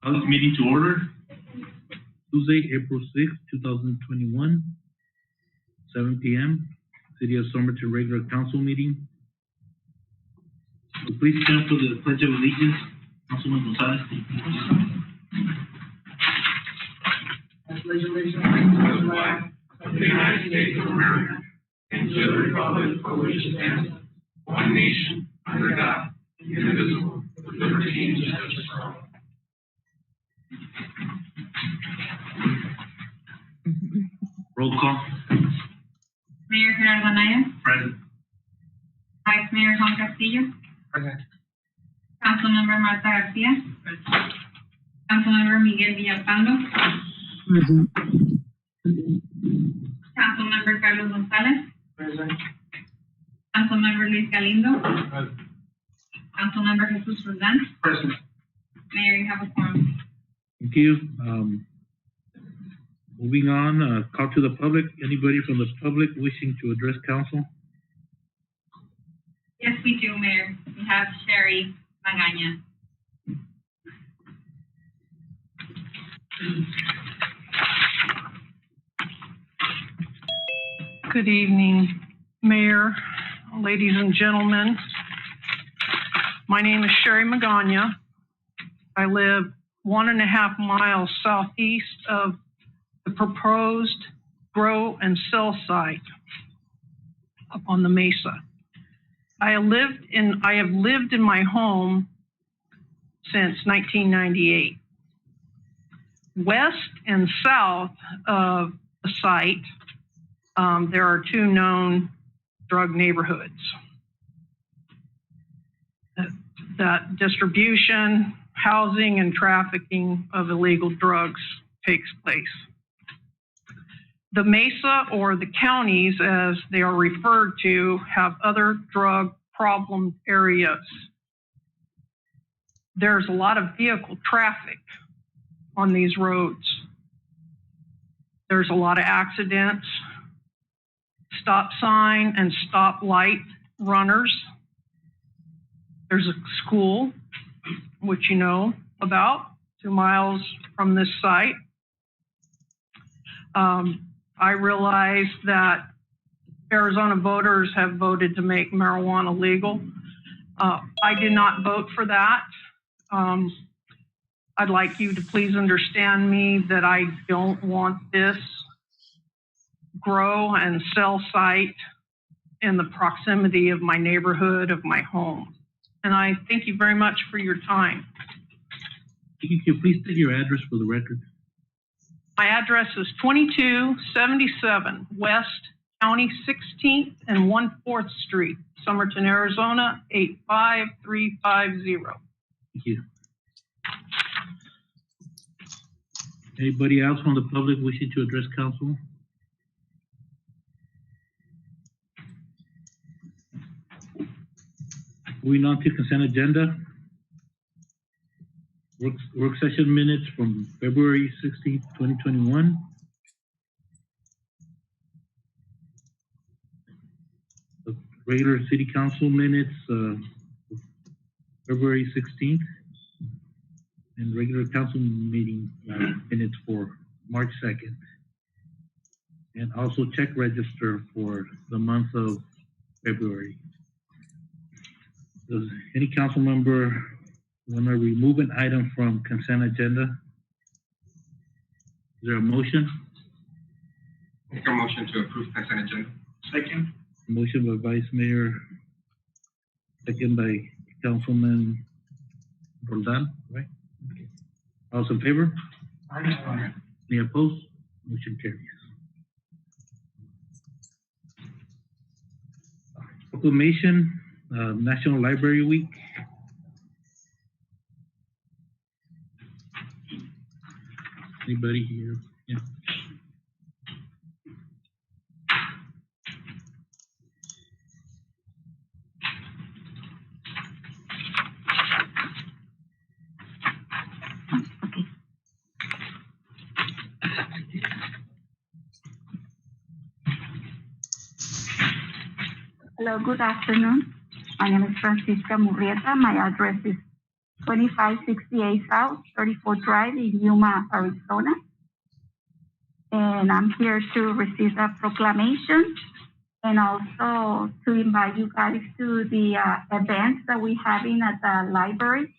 Call this meeting to order. Tuesday, April 6th, 2021, 7 p.m. City of Somerton regular council meeting. So please stand for the Pledge of Allegiance. Councilman Gonzalez. I pledge allegiance to the flag of the United States of America and to the republic for which it stands, one nation, under God, indivisible, with liberty and justice for all. Roll call. Mayor Gerardo Anaya. Present. Vice Mayor Juan Castillo. Present. Councilmember Marta Garcia. Councilmember Miguel Villalpando. Present. Councilmember Carlos Gonzalez. Present. Councilmember Luis Galindo. Present. Councilmember Jesus Roldán. Present. Mayor, you have a quorum. Thank you. Moving on, call to the public. Anybody from the public wishing to address council? Yes, we do, Mayor. We have Sherry Magaña. Good evening, Mayor, ladies and gentlemen. My name is Sherry Magaña. I live 1.5 miles southeast of the proposed grow and sell site up on the mesa. I have lived in my home since 1998. West and south of the site, there are 2 known drug neighborhoods. That distribution, housing, and trafficking of illegal drugs takes place. The Mesa, or the counties as they are referred to, have other drug problem areas. There's a lot of vehicle traffic on these roads. There's a lot of accidents, stop sign and stop light runners. There's a school, which you know about, 2 miles from this site. I realize that Arizona voters have voted to make marijuana legal. I did not vote for that. I'd like you to please understand me that I don't want this grow and sell site in the proximity of my neighborhood, of my home. And I thank you very much for your time. Can you please state your address for the record? My address is 2277 West County 16th and 1/4th Street, Somerton, Arizona, 85350. Thank you. Anybody else from the public wishing to address council? Moving on to consent agenda. Work session minutes from February 16th, 2021. Regular city council minutes, February 16th. And regular council meeting minutes for March 2nd. And also check register for the month of February. Does any council member want to remove an item from consent agenda? Is there a motion? Make a motion to approve consent agenda. Second. Motion by Vice Mayor, second by Councilman Roldán, right? Okay. All those in favor? Aye. Any opposed? Motion carries. Proclamation, National Library Week. Anybody here? Yeah. Hello, good afternoon. My name is Francisca Murrieta. My address is 2568 South, 34th Drive in Yuma, Arizona. And I'm here to receive a proclamation and also to invite you guys to the events that we're having at the library.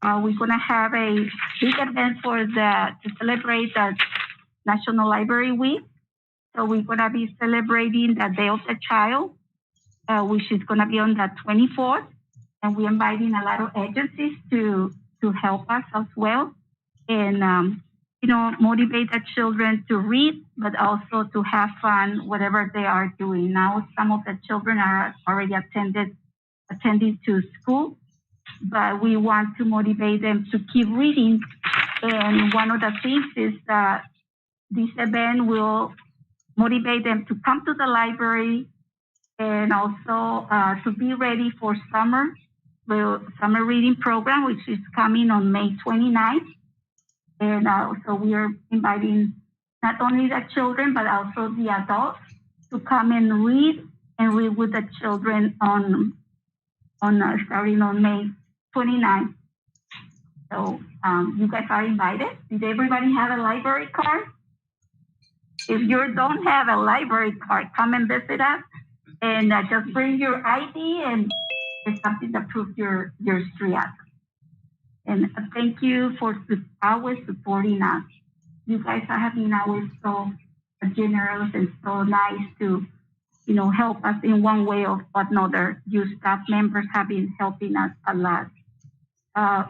We're gonna have a big event to celebrate the National Library Week. So we're gonna be celebrating the Day of the Child, which is gonna be on the 24th. And we're inviting a lot of agencies to help us as well. And, motivate the children to read, but also to have fun, whatever they are doing. Now, some of the children are already attending to school, but we want to motivate them to keep reading. And one of the things is that this event will motivate them to come to the library and also to be ready for summer reading program, which is coming on May 29th. And so we are inviting not only the children, but also the adults to come and read with the children starting on May 29th. So you guys are invited. Did everybody have a library card? If you don't have a library card, come and visit us and just bring your ID and something to prove your Stre address. And thank you for always supporting us. You guys have been always so generous and so nice to, help us in one way or another. Your staff members have been helping us a lot. I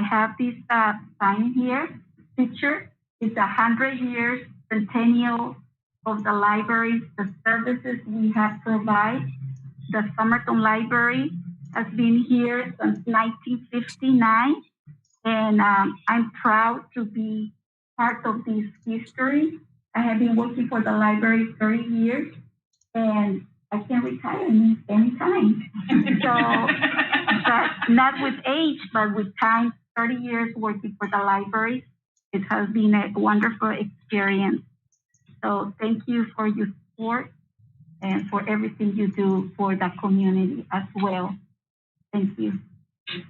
have this sign here, picture. It's 100 years centennial of the library, the services we have provided. The Somerton Library has been here since 1959, and I'm proud to be part of this history. I have been working for the library 30 years, and I can retire anytime. So, but not with age, but with time, 30 years working for the library. It has been a wonderful experience. So thank you for your support and for everything you do for the community as well. Thank you. You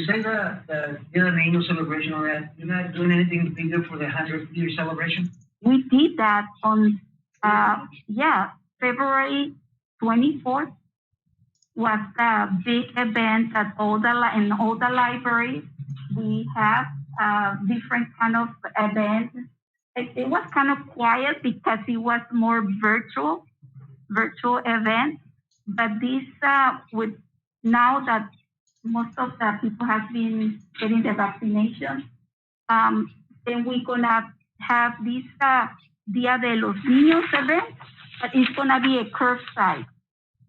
said the Dia de Niños celebration on that. You're not doing anything bigger for the 100th year celebration? We did that on, February 24th was the big event at in all the libraries. We have different kind of events. It was kind of quiet because it was more virtual event. But this, now that most of the people have been getting the vaccination, then we're gonna have this Dia de los Niños event, but it's gonna be a curbside.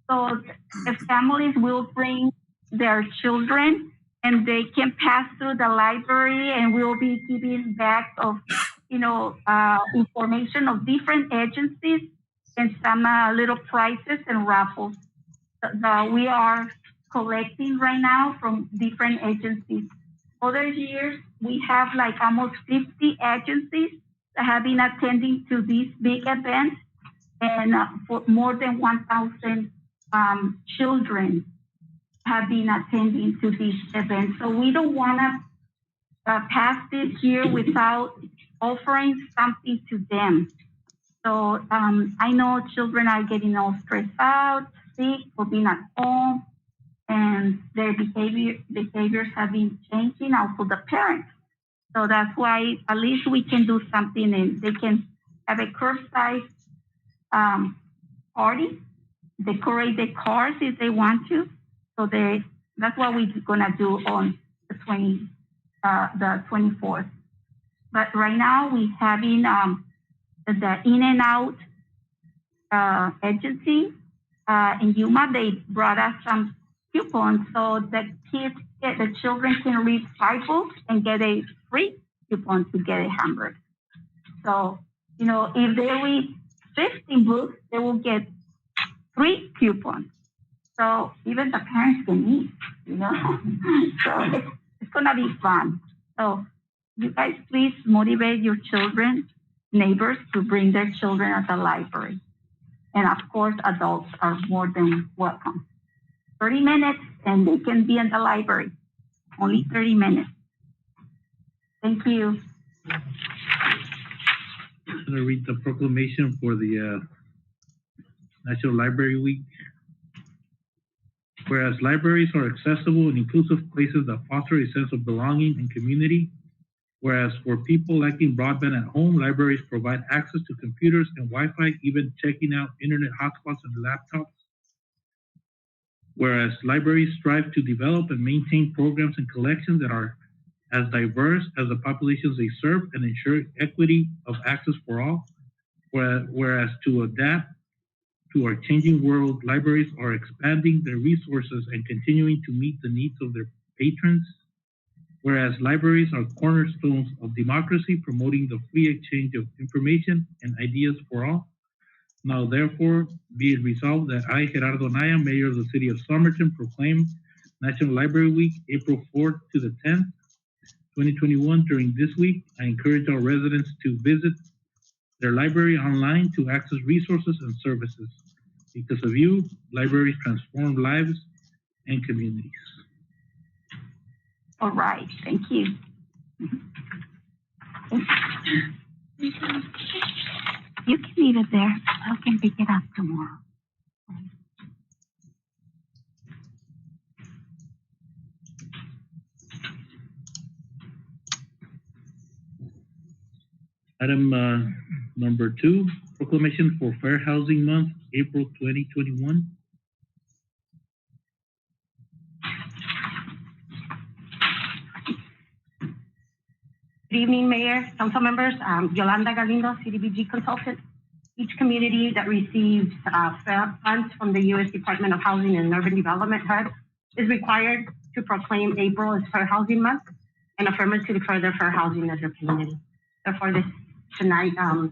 So the families will bring their children and they can pass through the library, and we'll be giving back of, information of different agencies and some little prizes and raffles that we are collecting right now from different agencies. Other years, we have like almost 50 agencies that have been attending to this big event, and for more than 1,000 children have been attending to this event. So we don't want to pass this year without offering something to them. So I know children are getting all stressed out, sick, for being at home, and their behaviors have been changing, also the parents. So that's why at least we can do something, and they can have a curbside party, decorate the cars if they want to. So that's what we're gonna do on the 24th. But right now we having the In and Out agency in Yuma. They brought us some coupons so the children can read 5 books and get a free coupon to get a hamburger. So, if they read 15 books, they will get 3 coupons. So even the parents can eat, So it's gonna be fun. So you guys please motivate your children, neighbors, to bring their children at the library. And of course, adults are more than welcome. 30 minutes, and they can be in the library. Only 30 minutes. Thank you. I'm going to read the proclamation for the National Library Week. Whereas libraries are accessible and inclusive places that foster a sense of belonging and community. Whereas for people lacking broadband at home, libraries provide access to computers and Wi-Fi, even checking out internet hotspots and laptops. Whereas libraries strive to develop and maintain programs and collections that are as diverse as the populations they serve and ensure equity of access for all. Whereas to adapt to our changing world, libraries are expanding their resources and continuing to meet the needs of their patrons. Whereas libraries are cornerstones of democracy, promoting the free exchange of information and ideas for all. Now, therefore, be it resolved that I, Gerardo Anaya, Mayor of the City of Somerton, proclaim National Library Week, April 4th to the 10th, 2021. During this week, I encourage our residents to visit their library online to access resources and services. Because of you, libraries transform lives and communities. All right, thank you. You can leave it there. I can pick it up tomorrow. Item number 2, proclamation for Fair Housing Month, April 2021. Good evening, Mayor, council members. Yolanda Galindo, CDBG consultant. Each community that receives funds from the U.S. Department of Housing and Urban Development HUD is required to proclaim April as Fair Housing Month and affirm to further fair housing as a community. Therefore, tonight, I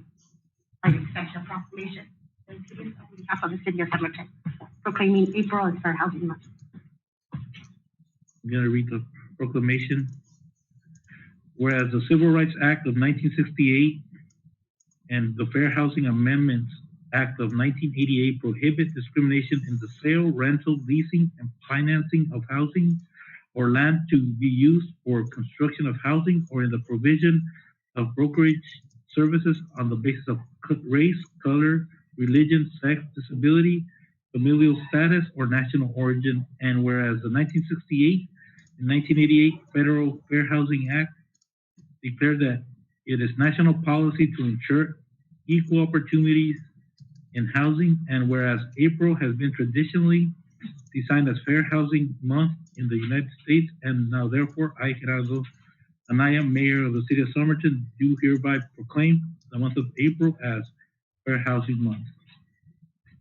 expect a proclamation on behalf of the City of Somerton proclaiming April as Fair Housing Month. I'm going to read the proclamation. Whereas the Civil Rights Act of 1968 and the Fair Housing Amendments Act of 1988 prohibit discrimination in the sale, rental, leasing, and financing of housing or land to be used for construction of housing or in the provision of brokerage services on the basis of race, color, religion, sex, disability, familial status, or national origin. And whereas the 1968 and 1988 Federal Fair Housing Act declared that it is national policy to ensure equal opportunities in housing, and whereas April has been traditionally designed as Fair Housing Month in the United States, and now therefore I, Gerardo Anaya, Mayor of the City of Somerton, do hereby proclaim the month of April as Fair Housing Month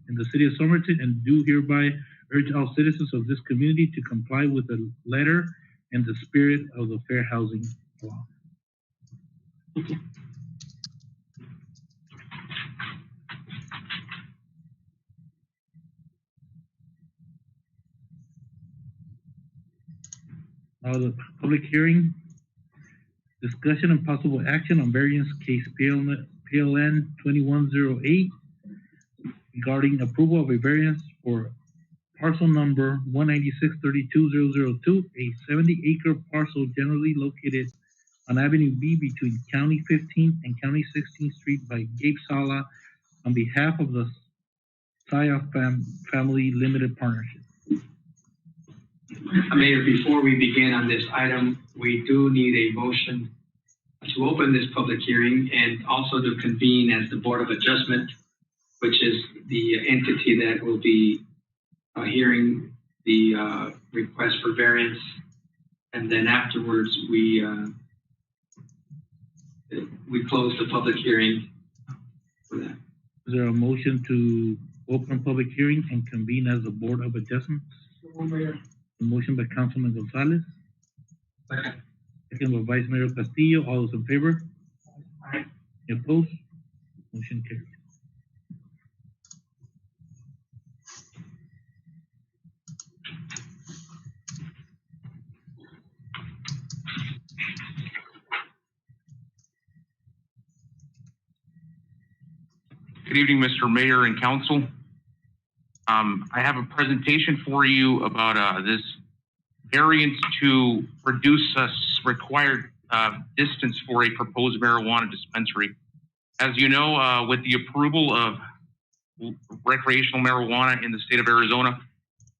in the City of Somerton, and do hereby urge all citizens of this community to comply with the letter and the spirit of the Fair Housing Law. Thank you. Now the public hearing, discussion and possible action on variance case PLN21-008 regarding approval of a variance for parcel number 196-32-002, a 70-acre parcel generally located on Avenue B between County 15 and County 16th Street by Gabe Sala on behalf of the Saya Family Limited Partnership. Mayor, before we begin on this item, we do need a motion to open this public hearing and also to convene as the Board of Adjustment, which is the entity that will be hearing the request for variance. And then afterwards, we close the public hearing for that. Is there a motion to open public hearing and convene as the Board of Adjustments? A motion by Councilman Gonzalez. Second. Second by Vice Mayor Castillo. All those in favor? Aye. Any opposed? Motion carried. Good evening, Mr. Mayor and Council. I have a presentation for you about this variance to reduce required distance for a proposed marijuana dispensary. As you know, with the approval of recreational marijuana in the state of Arizona,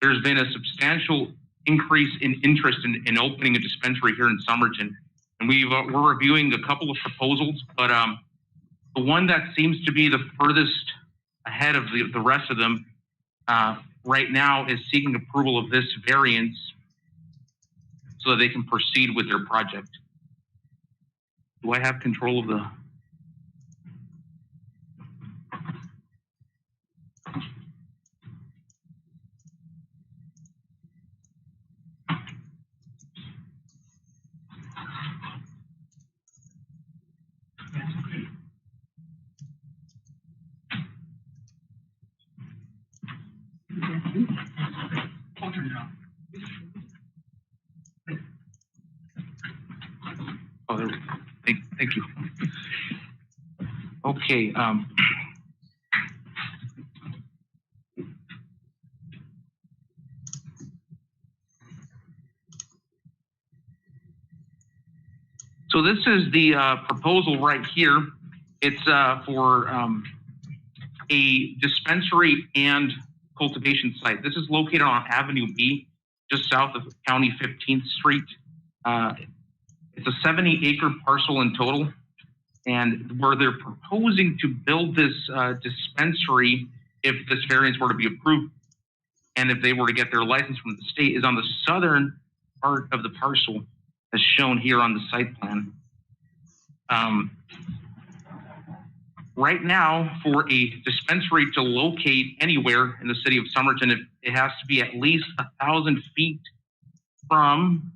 there's been a substantial increase in interest in opening a dispensary here in Somerton. And we're reviewing a couple of proposals, but the one that seems to be the furthest ahead of the rest of them right now is seeking approval of this variance so that they can proceed with their project. Do I have control of the... Oh, there we go. Thank you. Okay. So this is the proposal right here. It's for a dispensary and cultivation site. This is located on Avenue B, just south of County 15th Street. It's a 70-acre parcel in total, and where they're proposing to build this dispensary, if this variance were to be approved, and if they were to get their license from the state, is on the southern part of the parcel, as shown here on the site plan. Right now, for a dispensary to locate anywhere in the city of Somerton, it has to be at least 1,000 feet from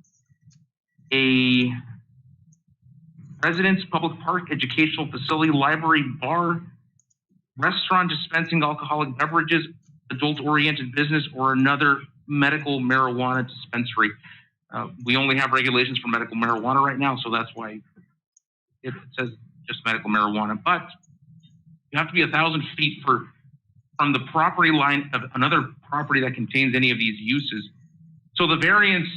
a residence, public park, educational facility, library, bar, restaurant dispensing alcoholic beverages, adult-oriented business, or another medical marijuana dispensary. We only have regulations for medical marijuana right now, so that's why it says just medical marijuana. But you have to be 1,000 feet from the property line of another property that contains any of these uses. So the variance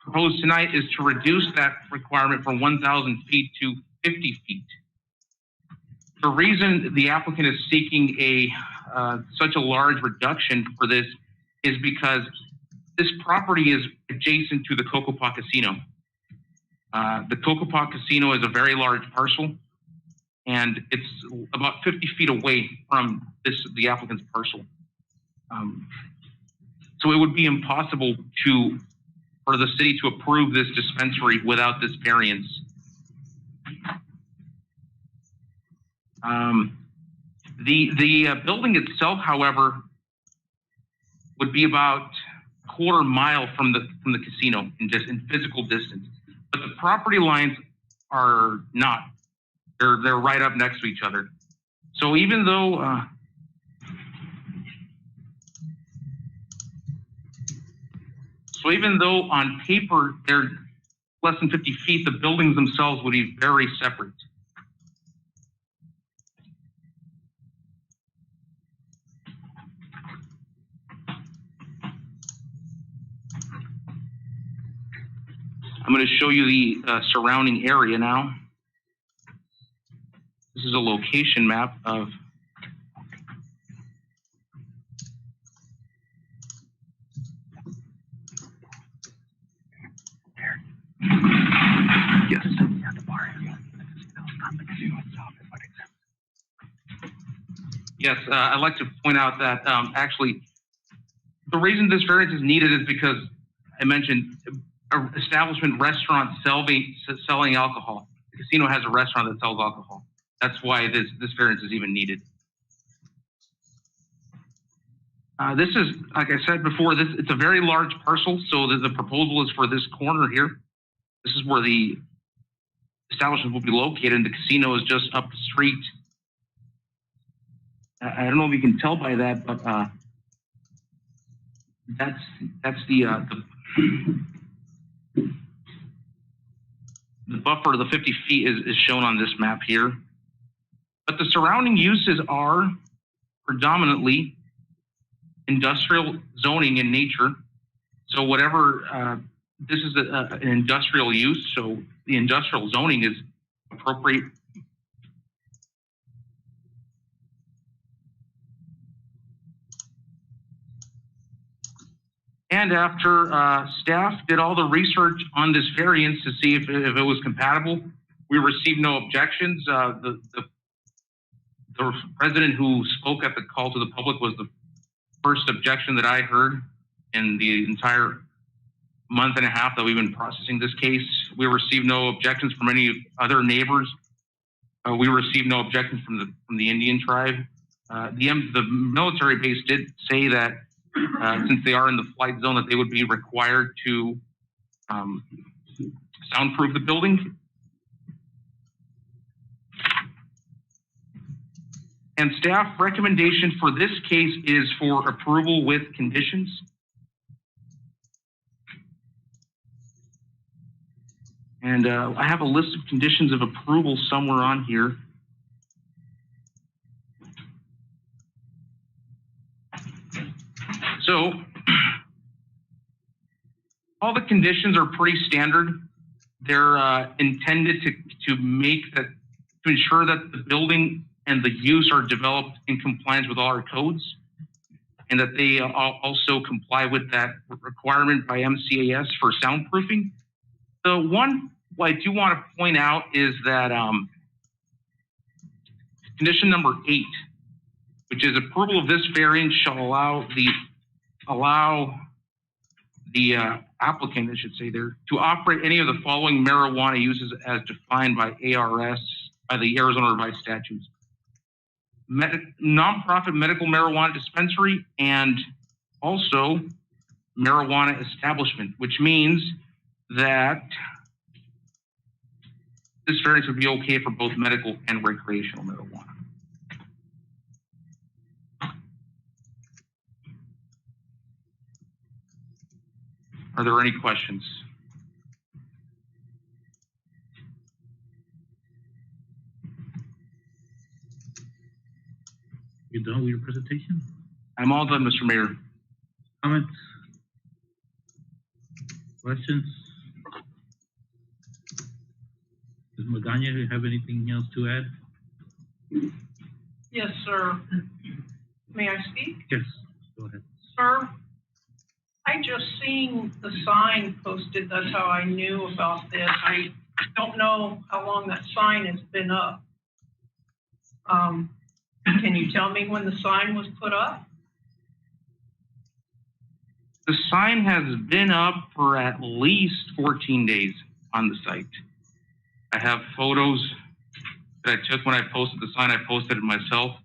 proposed tonight is to reduce that requirement from 1,000 feet to 50 feet. The reason the applicant is seeking such a large reduction for this is because this property is adjacent to the Cocopah Casino. The Cocopah Casino is a very large parcel, and it's about 50 feet away from the applicant's parcel. So it would be impossible for the city to approve this dispensary without this variance. The building itself, however, would be about a quarter mile from the casino in physical distance, but the property lines are not. They're right up next to each other. So even though on paper they're less than 50 feet, the buildings themselves would be very separate. I'm going to show you the surrounding area now. This is a location map of yes. Yes, I'd like to point out that actually the reason this variance is needed is because I mentioned establishment restaurant selling alcohol. The casino has a restaurant that sells alcohol. That's why this variance is even needed. This is, like I said before, it's a very large parcel, so the proposal is for this corner here. This is where the establishment will be located, and the casino is just up the street. I don't know if you can tell by that, but that's the buffer, the 50 feet is shown on this map here. But the surrounding uses are predominantly industrial zoning in nature. So whatever, this is an industrial use, so the industrial zoning is appropriate. And after staff did all the research on this variance to see if it was compatible, we received no objections. The president who spoke at the call to the public was the first objection that I heard in the entire month and a half that we've been processing this case. We received no objections from any other neighbors. We received no objections from the Indian tribe. The military base did say that since they are in the flight zone, that they would be required to soundproof the building. And staff recommendation for this case is for approval with conditions. And I have a list of conditions of approval somewhere on here. So all the conditions are pretty standard. They're intended to ensure that the building and the use are developed in compliance with all our codes, and that they also comply with that requirement by MCAS for soundproofing. The one what I do want to point out is that condition number 8, which is approval of this variance shall allow the applicant, I should say there, to operate any of the following marijuana uses as defined by ARS, by the Arizona Revised Statutes. Nonprofit medical marijuana dispensary and also marijuana establishment, which means that this variance would be okay for both medical and recreational marijuana. Are there any questions? You done with your presentation? I'm all done, Mr. Mayor. Comments? Questions? Does Magana have anything else to add? Yes, sir. May I speak? Yes, go ahead. Sir, I just seen the sign posted. That's how I knew about this. I don't know how long that sign has been up. Can you tell me when the sign was put up? The sign has been up for at least 14 days on the site. I have photos that I took when I posted the sign. I posted it myself.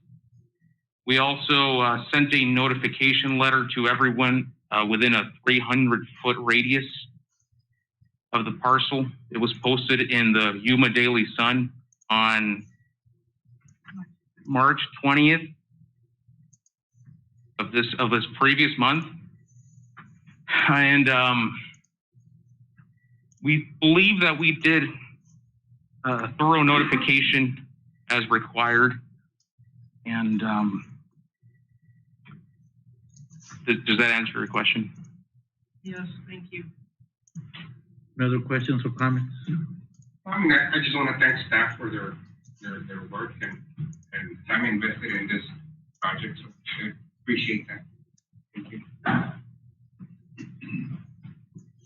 We also sent a notification letter to everyone within a 300-foot radius of the parcel. It was posted in the Yuma Daily Sun on March 20th of this previous month. And we believe that we did a thorough notification as required. And does that answer your question? Yes, thank you. Any other questions or comments? I just want to thank staff for their work and time invested in this project. So I appreciate that. Thank you.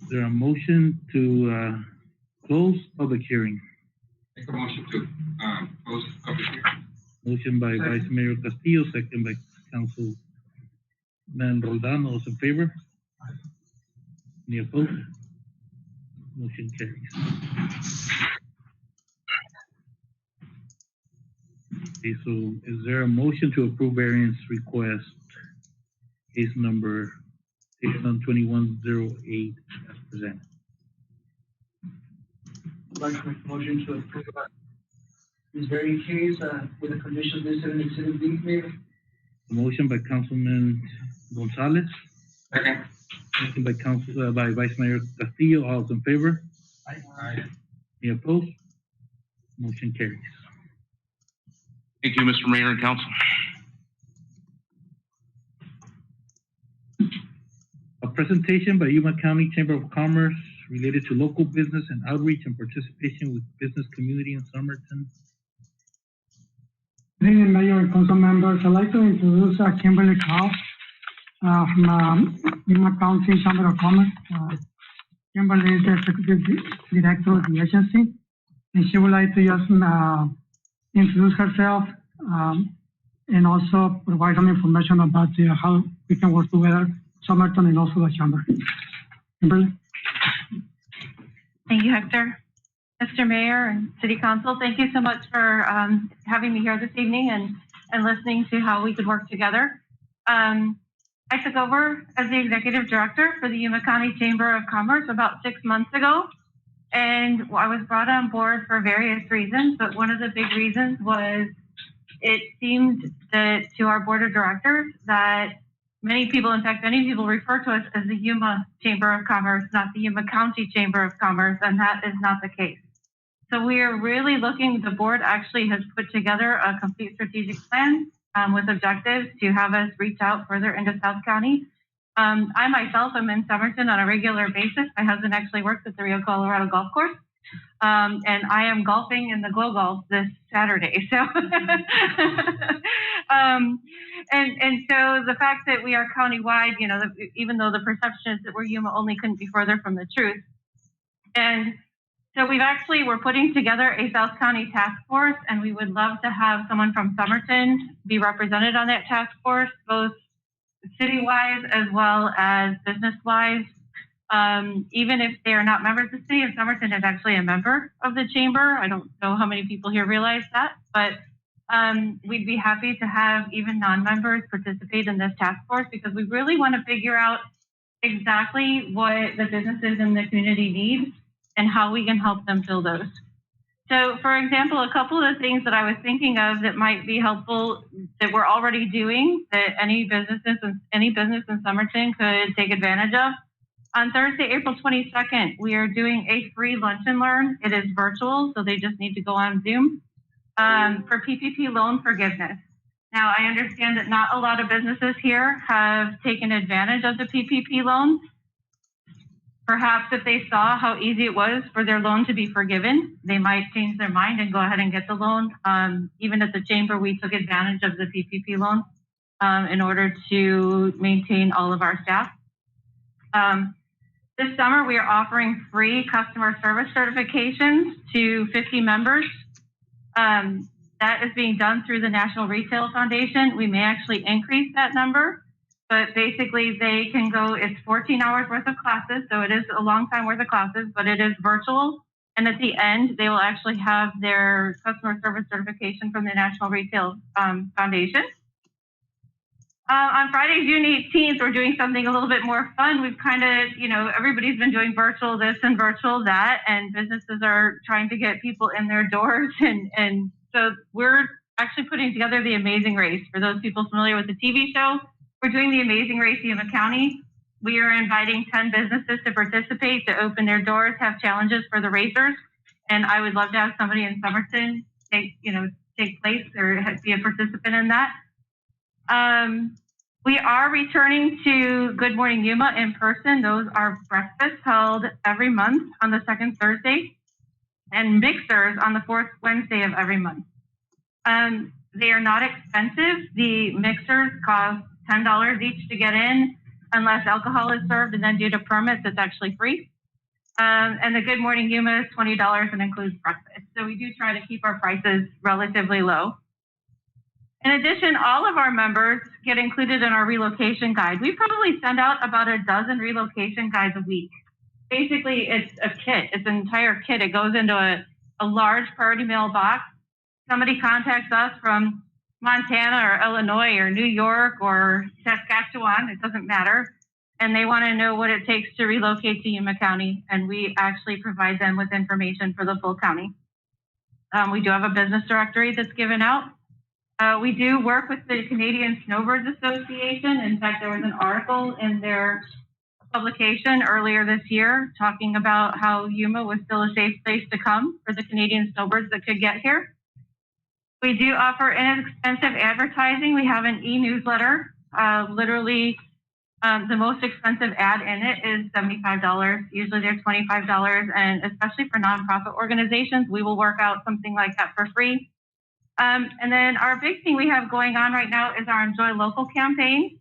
Is there a motion to close public hearing? Make a motion to close public hearing. Motion by Vice Mayor Castillo, second by Councilman Roldan. All those in favor? Any opposed? Motion carries. Okay, so is there a motion to approve variance request, case number 21-008 as presented? I'd like to make a motion to approve this very case with the conditions listed in Exhibit B, Mayor. A motion by Councilman Gonzalez, Second. second by Vice Mayor Castillo. All those in favor? Aye. Any opposed? Motion carries. Thank you, Mr. Mayor and Council. presentation by Yuma County Chamber of Commerce related to local business and outreach and participation with business community in Somerton. Good evening, Mayor and Council members. I'd like to introduce Kimberly Cow from Yuma County Chamber of Commerce. Kimberly is the Executive Director of the agency, and she would like to just introduce herself and also provide some information about how we can work together, Somerton and also the Chamber. Kimberly? Thank you, Hector. Mr. Mayor and City Council, thank you so much for having me here this evening and listening to how we could work together. I took over as the Executive Director for the Yuma County Chamber of Commerce about 6 months ago, and I was brought on board for various reasons, but one of the big reasons was it seemed that to our Board of Directors that many people, in fact, many people refer to us as the Yuma Chamber of Commerce, not the Yuma County Chamber of Commerce, and that is not the case. So we are really looking, the board actually has put together a complete strategic plan with objectives to have us reach out further into South County. I myself am in Somerton on a regular basis. My husband actually works at the Rio Colorado Golf Course. And I am golfing in the Glow Golf this Saturday. So, and so the fact that we are countywide, you know, even though the perception is that we're Yuma only, couldn't be further from the truth. And so we're putting together a South County task force, and we would love to have someone from Somerton be represented on that task force, both city-wise as well as business-wise. Even if they are not members of the city, and Somerton is actually a member of the chamber. I don't know how many people here realize that, but we'd be happy to have even non-members participate in this task force because we really want to figure out exactly what the businesses in the community need and how we can help them fill those. So, for example, a couple of the things that I was thinking of that might be helpful that we're already doing that any business in Somerton could take advantage of. On Thursday, April 22nd, we are doing a free lunch and learn. It is virtual, so they just need to go on Zoom for PPP loan forgiveness. Now, I understand that not a lot of businesses here have taken advantage of the PPP loans. Perhaps if they saw how easy it was for their loan to be forgiven, they might change their mind and go ahead and get the loan. Even at the chamber, we took advantage of the PPP loan in order to maintain all of our staff. This summer, we are offering free customer service certifications to 50 members. That is being done through the National Retail Foundation. We may actually increase that number, but basically they can go, it's 14 hours worth of classes, so it is a long time worth of classes, but it is virtual. And at the end, they will actually have their customer service certification from the National Retail Foundation. On Friday, June 18th, we're doing something a little bit more fun. We've kind of, you know, everybody's been doing virtual this and virtual that, and businesses are trying to get people in their doors. And so we're actually putting together the Amazing Race. For those people familiar with the TV show, we're doing the Amazing Race in Yuma County. We are inviting 10 businesses to participate, to open their doors, have challenges for the racers. And I would love to have somebody in Somerton take place or be a participant in that. We are returning to Good Morning Yuma in person. Those are breakfasts held every month on the second Thursday and mixers on the fourth Wednesday of every month. They are not expensive. The mixers cost $10 each to get in unless alcohol is served, and then due to permits, it's actually free. And the Good Morning Yuma is $20 and includes breakfast. So we do try to keep our prices relatively low. In addition, all of our members get included in our relocation guide. We probably send out about a dozen relocation guides a week. Basically, it's a kit. It's an entire kit. It goes into a large priority mail box. Somebody contacts us from Montana or Illinois or New York or Saskatchewan, it doesn't matter, and they want to know what it takes to relocate to Yuma County, and we actually provide them with information for the full county. We do have a business directory that's given out. We do work with the Canadian Snowbirds Association. In fact, there was an article in their publication earlier this year talking about how Yuma was still a safe place to come for the Canadian snowbirds that could get here. We do offer inexpensive advertising. We have an e-newsletter. Literally The most expensive ad in it is $75. Usually they're $25, and especially for nonprofit organizations, we will work out something like that for free. And then our big thing we have going on right now is our Enjoy Local campaign.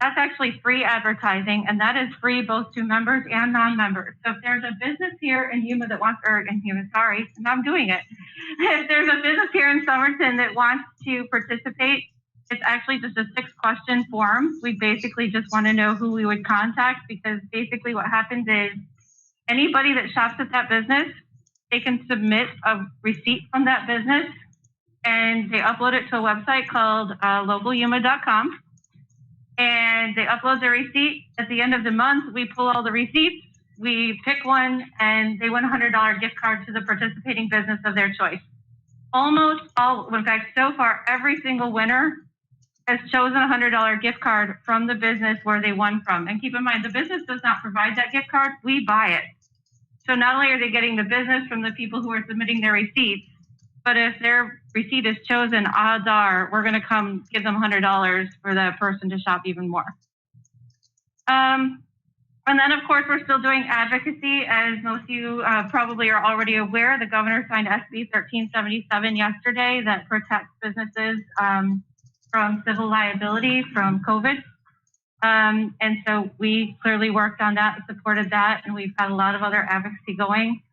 That's actually free advertising, and that is free both to members and non-members. So if there's a business here in Yuma that wants, or in Yuma, sorry, and I'm doing it. If there's a business here in Somerton that wants to participate, it's actually just a 6-question form. We basically just want to know who we would contact, because basically what happens is anybody that shops at that business, they can submit a receipt from that business, and they upload it to a website called localyuma.com. And they upload their receipt. At the end of the month, we pull all the receipts, we pick one, and they win a $100 gift card to the participating business of their choice. Almost all, in fact, so far, every single winner has chosen a $100 gift card from the business where they won from. And keep in mind, the business does not provide that gift card, we buy it. So not only are they getting the business from the people who are submitting their receipts, but if their receipt is chosen, odds are we're going to come give them $100 for that person to shop even more. And then, of course, we're still doing advocacy. As most of you probably are already aware, the governor signed SB 1377 yesterday that protects businesses from civil liability from COVID. And so we clearly worked on that and supported that, and we've got a lot of other advocacy going.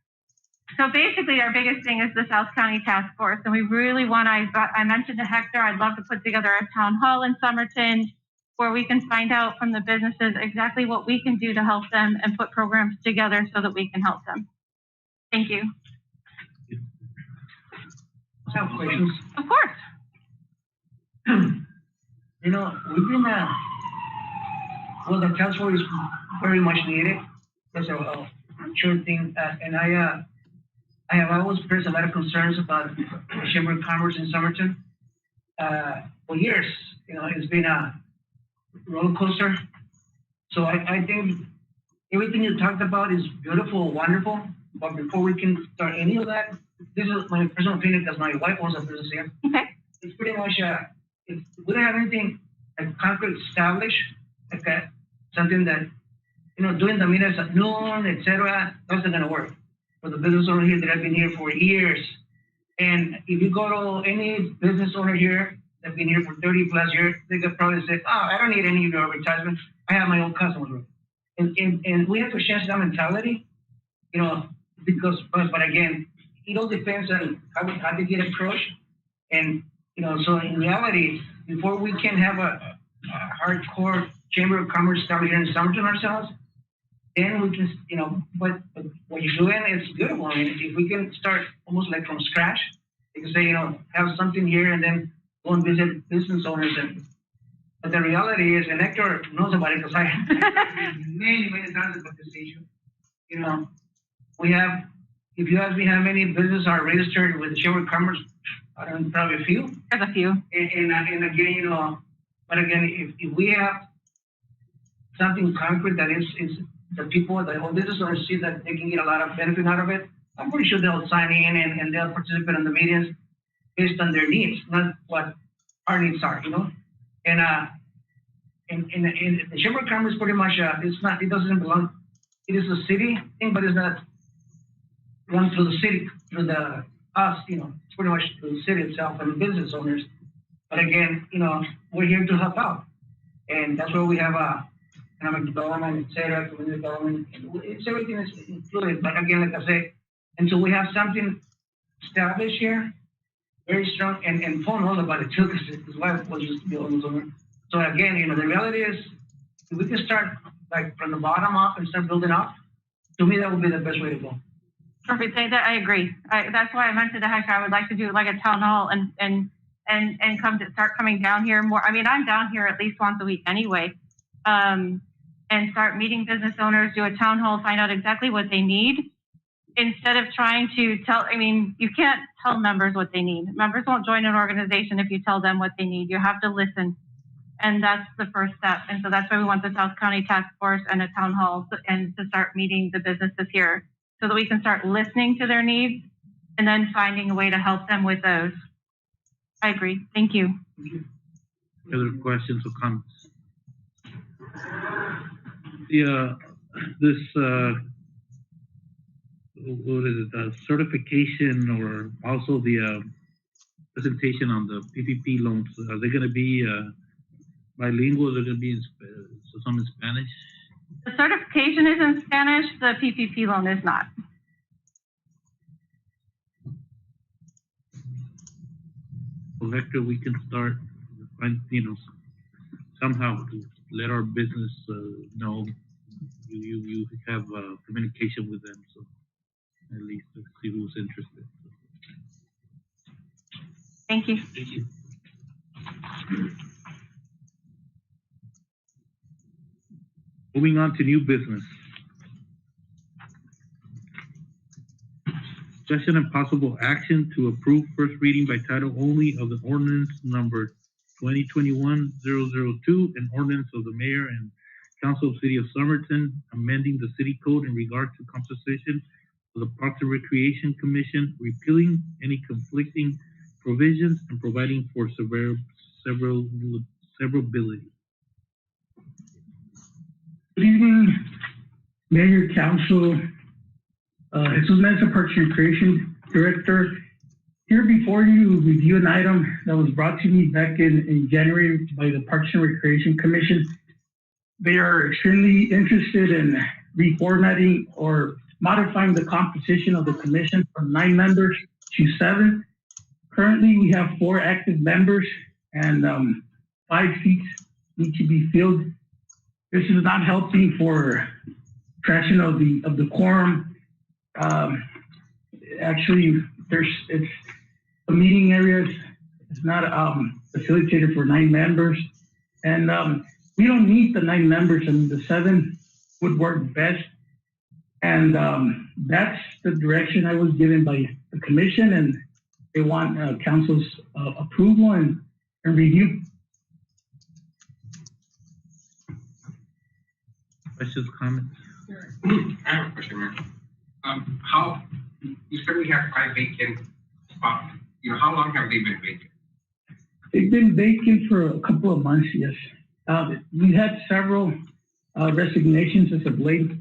So basically, our biggest thing is the South County Task Force, and we really want, I mentioned to Hector, I'd love to put together a town hall in Somerton where we can find out from the businesses exactly what we can do to help them and put programs together so that we can help them. Thank you. I have questions. Of course. You know, we've been, well, the task force is very much needed. That's a sure thing. And I have always expressed a lot of concerns about the Chamber of Commerce in Somerton. For years, you know, it's been a roller coaster. So I think everything you talked about is beautiful, wonderful. But before we can start any of that, this is my personal opinion because my wife owns a business here. Okay. It's pretty much, if we don't have anything like concrete established, like that, something that, you know, doing the meetings at noon, etc., that's not going to work. For the business owner here that have been here for years. And if you go to any business owner here that's been here for 30 plus years, they could probably say, oh, I don't need any of your advertisements. I have my own customers. And we have to change that mentality, you know, because, but again, it all depends on how they get approached. And, you know, so in reality, before we can have a hardcore Chamber of Commerce established here in Somerton ourselves, then we can, you know, but what you're doing is beautiful. I mean, if we can start almost like from scratch, you can say, you know, have something here and then go and visit business owners. But the reality is, and Hector knows about it because I have many times about this issue. You know, we have, if you ask me how many businesses are registered with the Chamber of Commerce, I don't know, probably a few. There's a few. And again, you know, but again, if we have something concrete that is the people, the whole business owners see that they can get a lot of benefit out of it, I'm pretty sure they'll sign in and they'll participate in the meetings based on their needs, not what our needs are, you know? And the Chamber of Commerce pretty much, it's not, it doesn't belong, it is a city thing, but it's not run through the city, through us, you know, it's pretty much through the city itself and the business owners. But again, you know, we're here to help out. And that's where we have economic development, etc., community development. It's everything is included. But again, like I say, until we have something established here, very strong, and Paul knows about it too, because his wife was just the owner. So again, you know, the reality is, if we can start like from the bottom up and start building up, to me, that would be the best way to go. Perfect. I agree. That's why I mentioned to Hector, I would like to do like a town hall and start coming down here more. I mean, I'm down here at least once a week anyway. And start meeting business owners, do a town hall, find out exactly what they need, instead of trying to tell, I mean, you can't tell members what they need. Members won't join an organization if you tell them what they need. You have to listen. And that's the first step. And so that's why we want the South County Task Force and a town hall and to start meeting the businesses here so that we can start listening to their needs and then finding a way to help them with those. I agree. Thank you. Other questions or comments? this, what is it, certification or also the presentation on the PPP loans, are they gonna be bilingual? They're gonna be some in Spanish? The certification is in Spanish, the PPP loan is not. Well, Hector, we can start, somehow to let our business know you have communication with them, so at least to see who's interested. Thank you. Thank you. Moving on to new business. Discussion and possible action to approve first reading by title only of the ordinance number 2021-002, an ordinance of the mayor and council of City of Somerton, amending the city code in regard to composition of the Parks and Recreation Commission, repealing any conflicting provisions and providing for severability. Good evening, Mayor, Council. Jesus Mesa, Parks and Recreation Director. Here before you review an item that was brought to me back in January by the Parks and Recreation Commission. They are extremely interested in reformatting or modifying the composition of the commission from 9 members to 7. Currently, we have 4 active members and 5 seats need to be filled. This is not helping for traction of the quorum. Actually, it's the meeting area is not facilitated for 9 members, and we don't need the 9 members, and the 7 would work best. And that's the direction I was given by the commission, and they want council's approval and review. Questions, comments? I have a question, Mayor. How, you said we have 5 vacant spots. How long have they been vacant? They've been vacant for a couple of months, yes. We had several resignations as of late.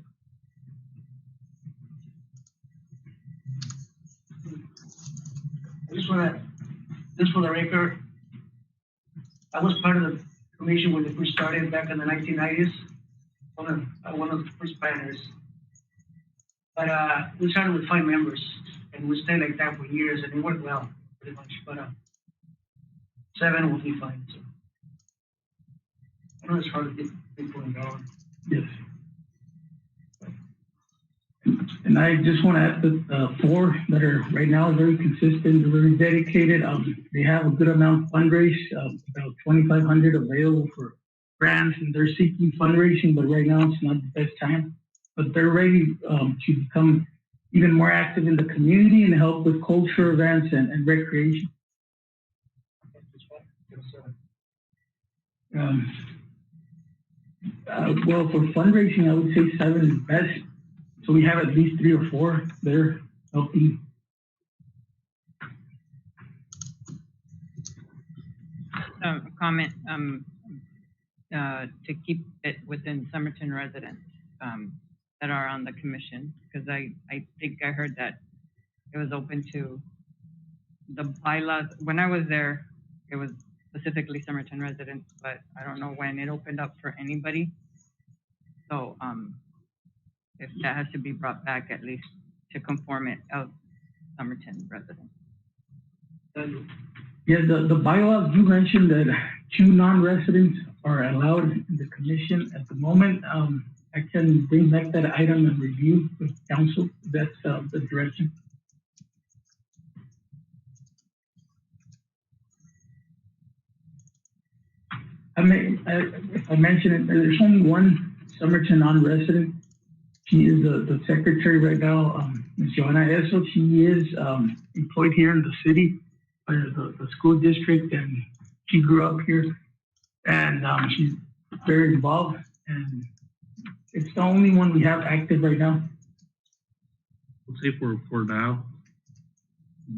I just want to, just for the record, I was part of the commission when it first started back in the 1990s. One of the first pioneers. But we started with 5 members, and we stayed like that for years, and it worked well, pretty much. But 7 will be fine. So I know it's hard to get people involved. Yes. And I just want to add that 4 that are right now very consistent, very dedicated. They have a good amount fundraised, about $2,500 available for grants, and they're seeking fundraising, but right now it's not the best time. But they're ready to become even more active in the community and help with culture events and recreation. Well, for fundraising, I would say 7 is best. So we have at least 3 or 4 there helping. Comment to keep it within Somerton residents that are on the commission, because I think I heard that it was open to the bylaws. When I was there, it was specifically Somerton residents, but I don't know when it opened up for anybody. So if that has to be brought back, at least to conform it of Somerton residents. Yeah, the bylaws do mention that 2 non-residents are allowed in the commission at the moment. I can bring back that item and review with council. That's the direction. If I mention it, there's only 1 Somerton non-resident. She is the secretary right now, Ms. Joanna Eso. She is employed here in the city by the school district, and she grew up here, and she's very involved, and it's the only one we have active right now. We'll say for now,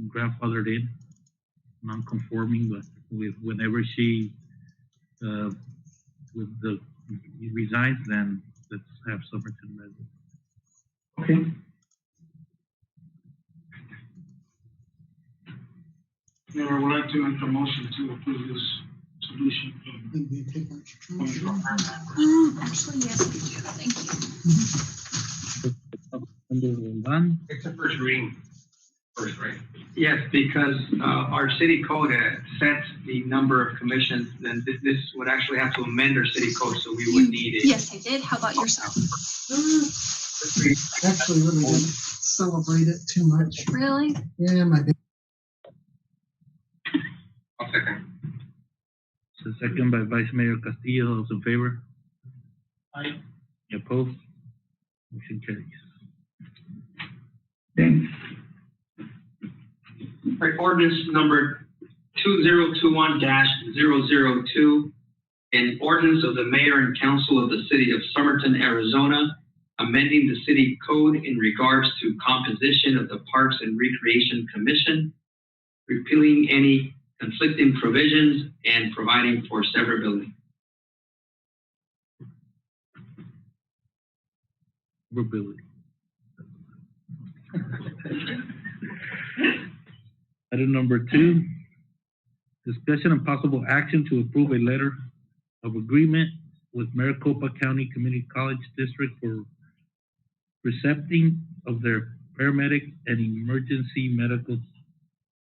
grandfathered in, non-conforming, but whenever she resigns, then let's have Somerton residents. Okay. Mayor, I would like to make a motion to approve this solution. Actually, yes, we do. Thank you. Councilmember Roldan, It's a first reading. First, right? Yes, because our city code sets the number of commissions, then this would actually have to amend our city code, so we would need it. Yes, I did. How about yourself? Actually, really didn't celebrate it too much. Really? Yeah, my I'll second. so second by Vice Mayor Castillo, those in favor? Aye. Any opposed? Motion carries. Thanks. Right, ordinance number 2021-002, an ordinance of the mayor and council of the city of Somerton, Arizona, amending the city code in regards to composition of the Parks and Recreation Commission, repealing any conflicting provisions, and providing for severability. Severability. Item number 2, discussion and possible action to approve a letter of agreement with Maricopa County Community College District for recepting of their paramedic and emergency medical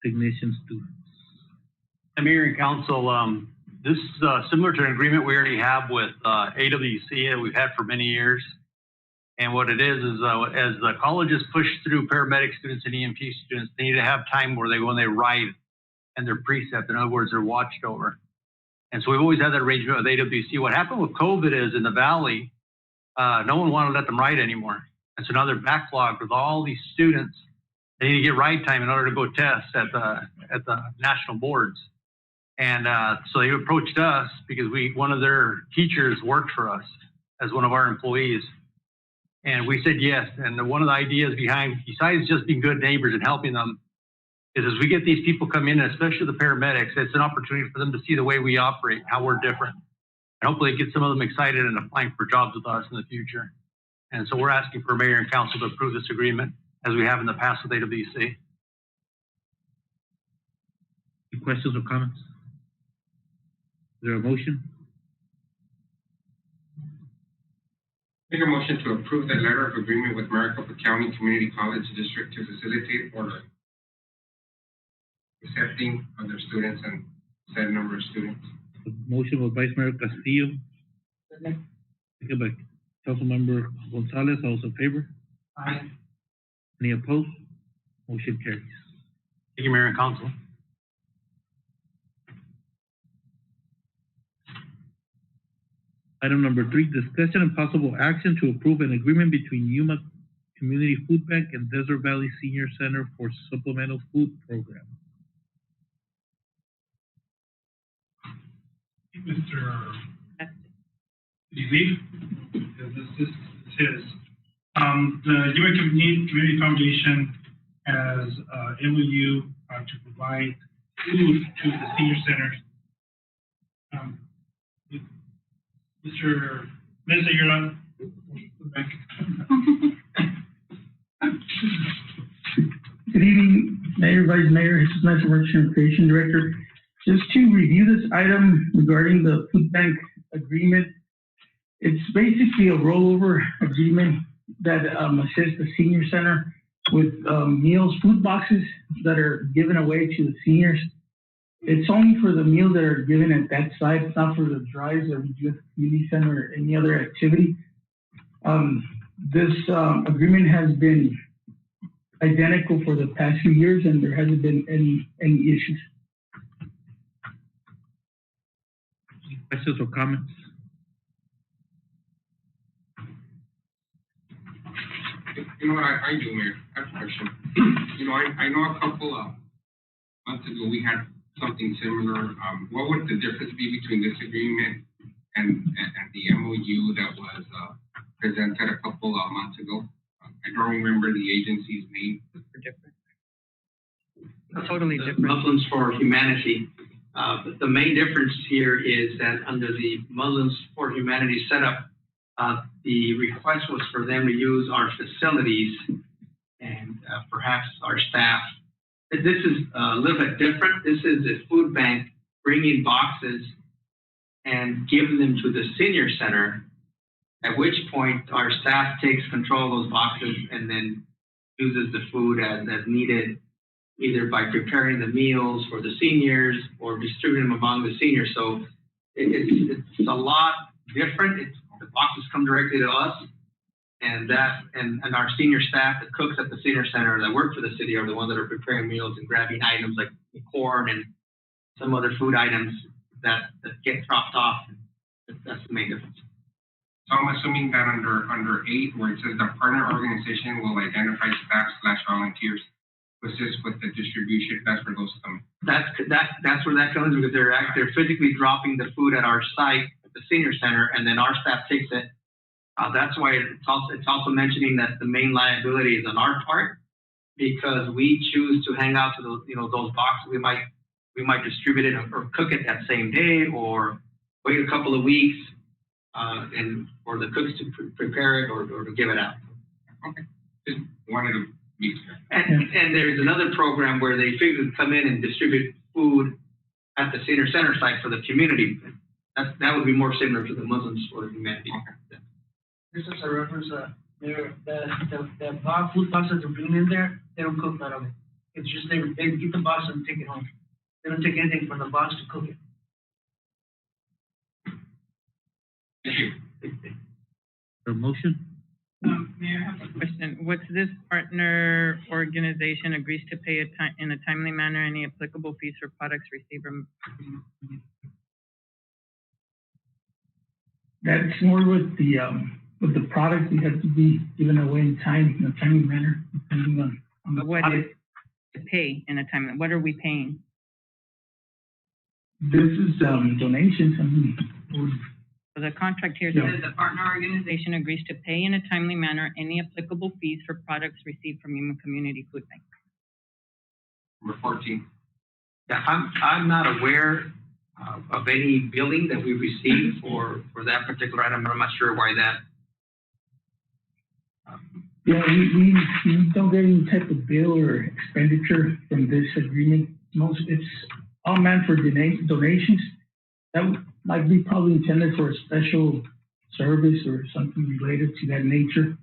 technician students. Mayor and Council, this is similar to an agreement we already have with AWC that we've had for many years. And what it is as the colleges push through paramedic students and EMT students, they need to have time where when they ride and they're precept. In other words, they're watched over. And so we've always had that arrangement with AWC. What happened with COVID is in the Valley, no one wanted to let them ride anymore. And so now they're backlogged with all these students. They need to get ride time in order to go test at the national boards. And so they approached us because one of their teachers worked for us as one of our employees. And we said yes. And one of the ideas behind, besides just being good neighbors and helping them, is as we get these people come in, and especially the paramedics, it's an opportunity for them to see the way we operate, how we're different. And hopefully get some of them excited and applying for jobs with us in the future. And so we're asking for mayor and council to approve this agreement as we have in the past with AWC. Any questions or comments? Is there a motion? Make a motion to approve the letter of agreement with Maricopa County Community College District to facilitate order accepting of their students and set number of students. Motion by Vice Mayor Castillo. Second by Councilmember Gonzalez. All those in favor? Aye. Any opposed? Motion carries. Thank you, Mayor and Council. Item number 3, discussion and possible action to approve an agreement between Yuma Community Food Bank and Desert Valley Senior Center for Supplemental Food Program. Mr. Did he leave? This is his. The Yuma Community Foundation has MOU to provide food to the senior centers. Mr. Mesa, you're on. Good evening, Mayor, Vice Mayor, this is National Works and Creation Director. Just to review this item regarding the food bank agreement, it's basically a rollover agreement that assists the senior center with meals, food boxes that are given away to the seniors. It's only for the meals that are given at that site. It's not for the drives that we do at the community center or any other activity. This agreement has been identical for the past few years, and there hasn't been any issues. Any questions or comments? You know what I do, Mayor? I have a question. I know a couple of months ago we had something similar. What would the difference be between this agreement and the MOU that was presented a couple of months ago? I don't remember the agency's name. Totally different. Muslims for Humanity. The main difference here is that under the Muslims for Humanity setup, The request was for them to use our facilities and perhaps our staff. This is a little bit different. This is a food bank bringing boxes and giving them to the senior center, at which point our staff takes control of those boxes and then uses the food as needed, either by preparing the meals for the seniors or distributing them among the seniors. So it's a lot different. The boxes come directly to us, and our senior staff, the cooks at the senior center that work for the city, are the ones that are preparing meals and grabbing items like corn and some other food items that get dropped off. That's the main difference. So I'm assuming that under 8, where it says the partner organization will identify staff/volunteers to assist with the distribution, that's where those come in. That's where that comes, because they're physically dropping the food at our site at the senior center, and then our staff takes it. That's why it's also mentioning that the main liability is on our part, because we choose to hang out to those boxes. We might distribute it or cook it that same day, or wait a couple of weeks, and for the cooks to prepare it or to give it out. Okay, just wanted to be clear. And there's another program where they physically come in and distribute food at the senior center site for the community. That would be more similar to the Muslims for humanity. Okay. This is a reference. The food box that they're bringing in there, they don't cook out of it. It's just they get the box and take it home. They don't take anything from the box to cook it. Thank you. A motion? Mayor, I have a question. What's this partner organization agrees to pay in a timely manner any applicable fees for products received from? That's more with the product, we have to be given away in time, in a timely manner, depending on the What product. is to pay in a timely? What are we paying? This is donations. So the contract here Yeah. says the partner organization agrees to pay in a timely manner any applicable fees for products received from Yuma Community Food Bank. Number 14. Yeah, I'm not aware of any billing that we received for that particular item. I'm not sure why that. Yeah, we don't get any type of bill or expenditure from this agreement. It's all meant for donations. That might be probably intended for a special service or something related to that nature.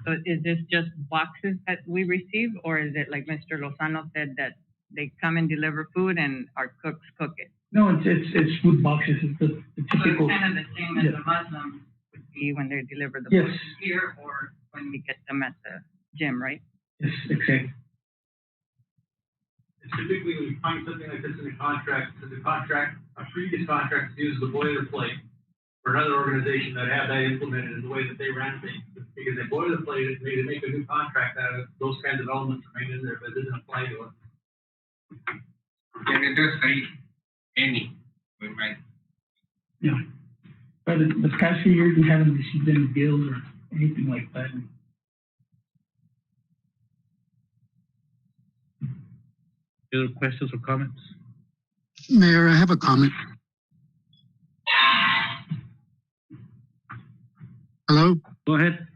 So is this just boxes that we receive, or is it like Mr. Lozano said that they come and deliver food and our cooks cook it? No, it's food boxes. It's the typical. So it's kind of the same as yeah. the Muslims would be when they deliver the Yes. boxes here, or when we get them at the gym, right? Yes, exactly. Typically, when you find something like this in a contract, a previous contract uses the boilerplate for another organization that had that implemented in the way that they ran things. Because they boilerplate it, they make a new contract out of those kinds of elements remain in there, but it doesn't apply to us. And it does say any. We might. Yeah. But the past few years, we haven't received any bills or anything like that. Any other questions or comments? Mayor, I have a comment. Hello? Go ahead.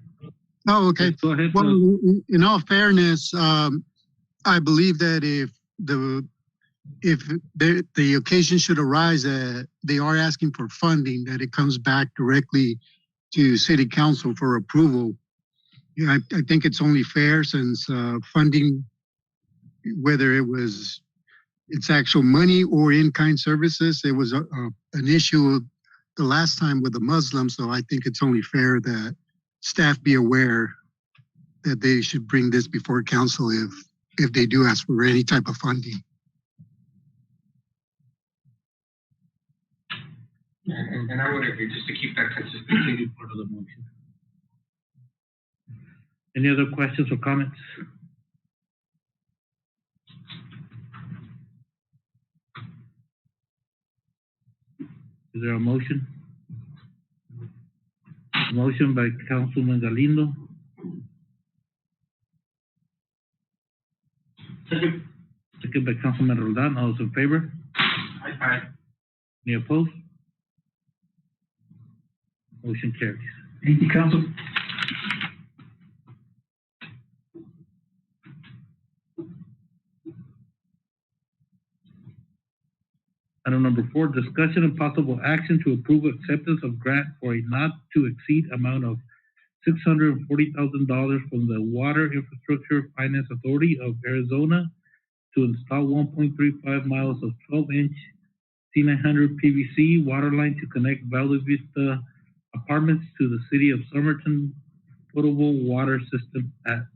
Oh, okay. Yes, go ahead. Well, in all fairness, I believe that if the occasion should arise that they are asking for funding, that it comes back directly to City Council for approval. Yeah, I think it's only fair, since funding, whether it's actual money or in-kind services, it was an issue the last time with the Muslims. So I think it's only fair that staff be aware that they should bring this before council if they do ask for any type of funding. And I would agree, just to keep that consistency. Part of the motion. Any other questions or comments? Is there a motion? Motion by Councilman Galindo. Second. Second by Councilman Roldan. All those in favor? Aye. Any opposed? Motion carries. Thank you, council. Item number 4, discussion and possible action to approve acceptance of grant for a not to exceed amount of $640,000 from the Water Infrastructure Finance Authority of Arizona to install 1.35 miles of 12-inch C900 PVC water line to connect Valley Vista Apartments to the City of Somerton potable water system at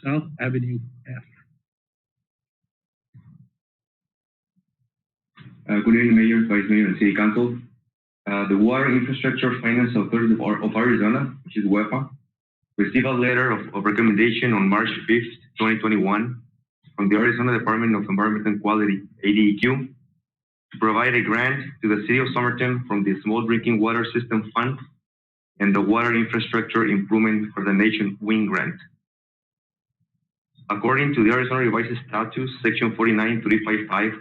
South Avenue F. Good evening, Mayor, Vice Mayor, and City Council. The Water Infrastructure Finance Authority of Arizona, which is WEFA, received a letter of recommendation on March 5th, 2021, from the Arizona Department of Environmental Quality, ADEQ, to provide a grant to the City of Somerton from the Small Drinking Water System Fund and the Water Infrastructure Improvement for the Nation WING grant. According to the Arizona Revised Statutes, Section 49355,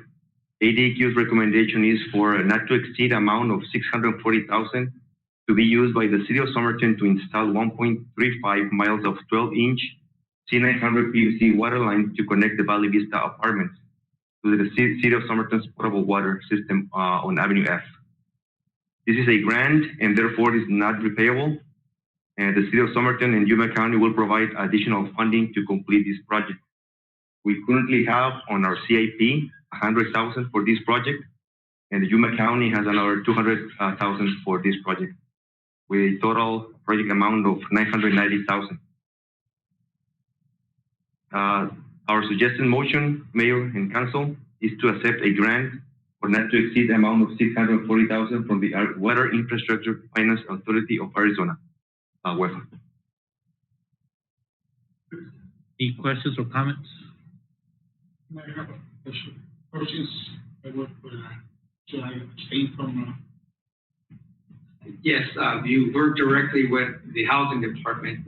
ADEQ's recommendation is for a not to exceed amount of $640,000 to be used by the City of Somerton to install 1.35 miles of 12-inch C900 PVC water line to connect the Valley Vista Apartments to the City of Somerton's potable water system on Avenue F. This is a grant and therefore is not repayable, and the City of Somerton and Yuma County will provide additional funding to complete this project. We currently have on our CIP $100,000 for this project, and the Yuma County has another $200,000 for this project, with a total project amount of $990,000. Our suggested motion, Mayor and Council, is to accept a grant for not to exceed the amount of $640,000 from the Water Infrastructure Finance Authority of Arizona, WEFA. Any questions or comments? I have a question. Since I work with, should I abstain from? Yes, you work directly with the Housing Department,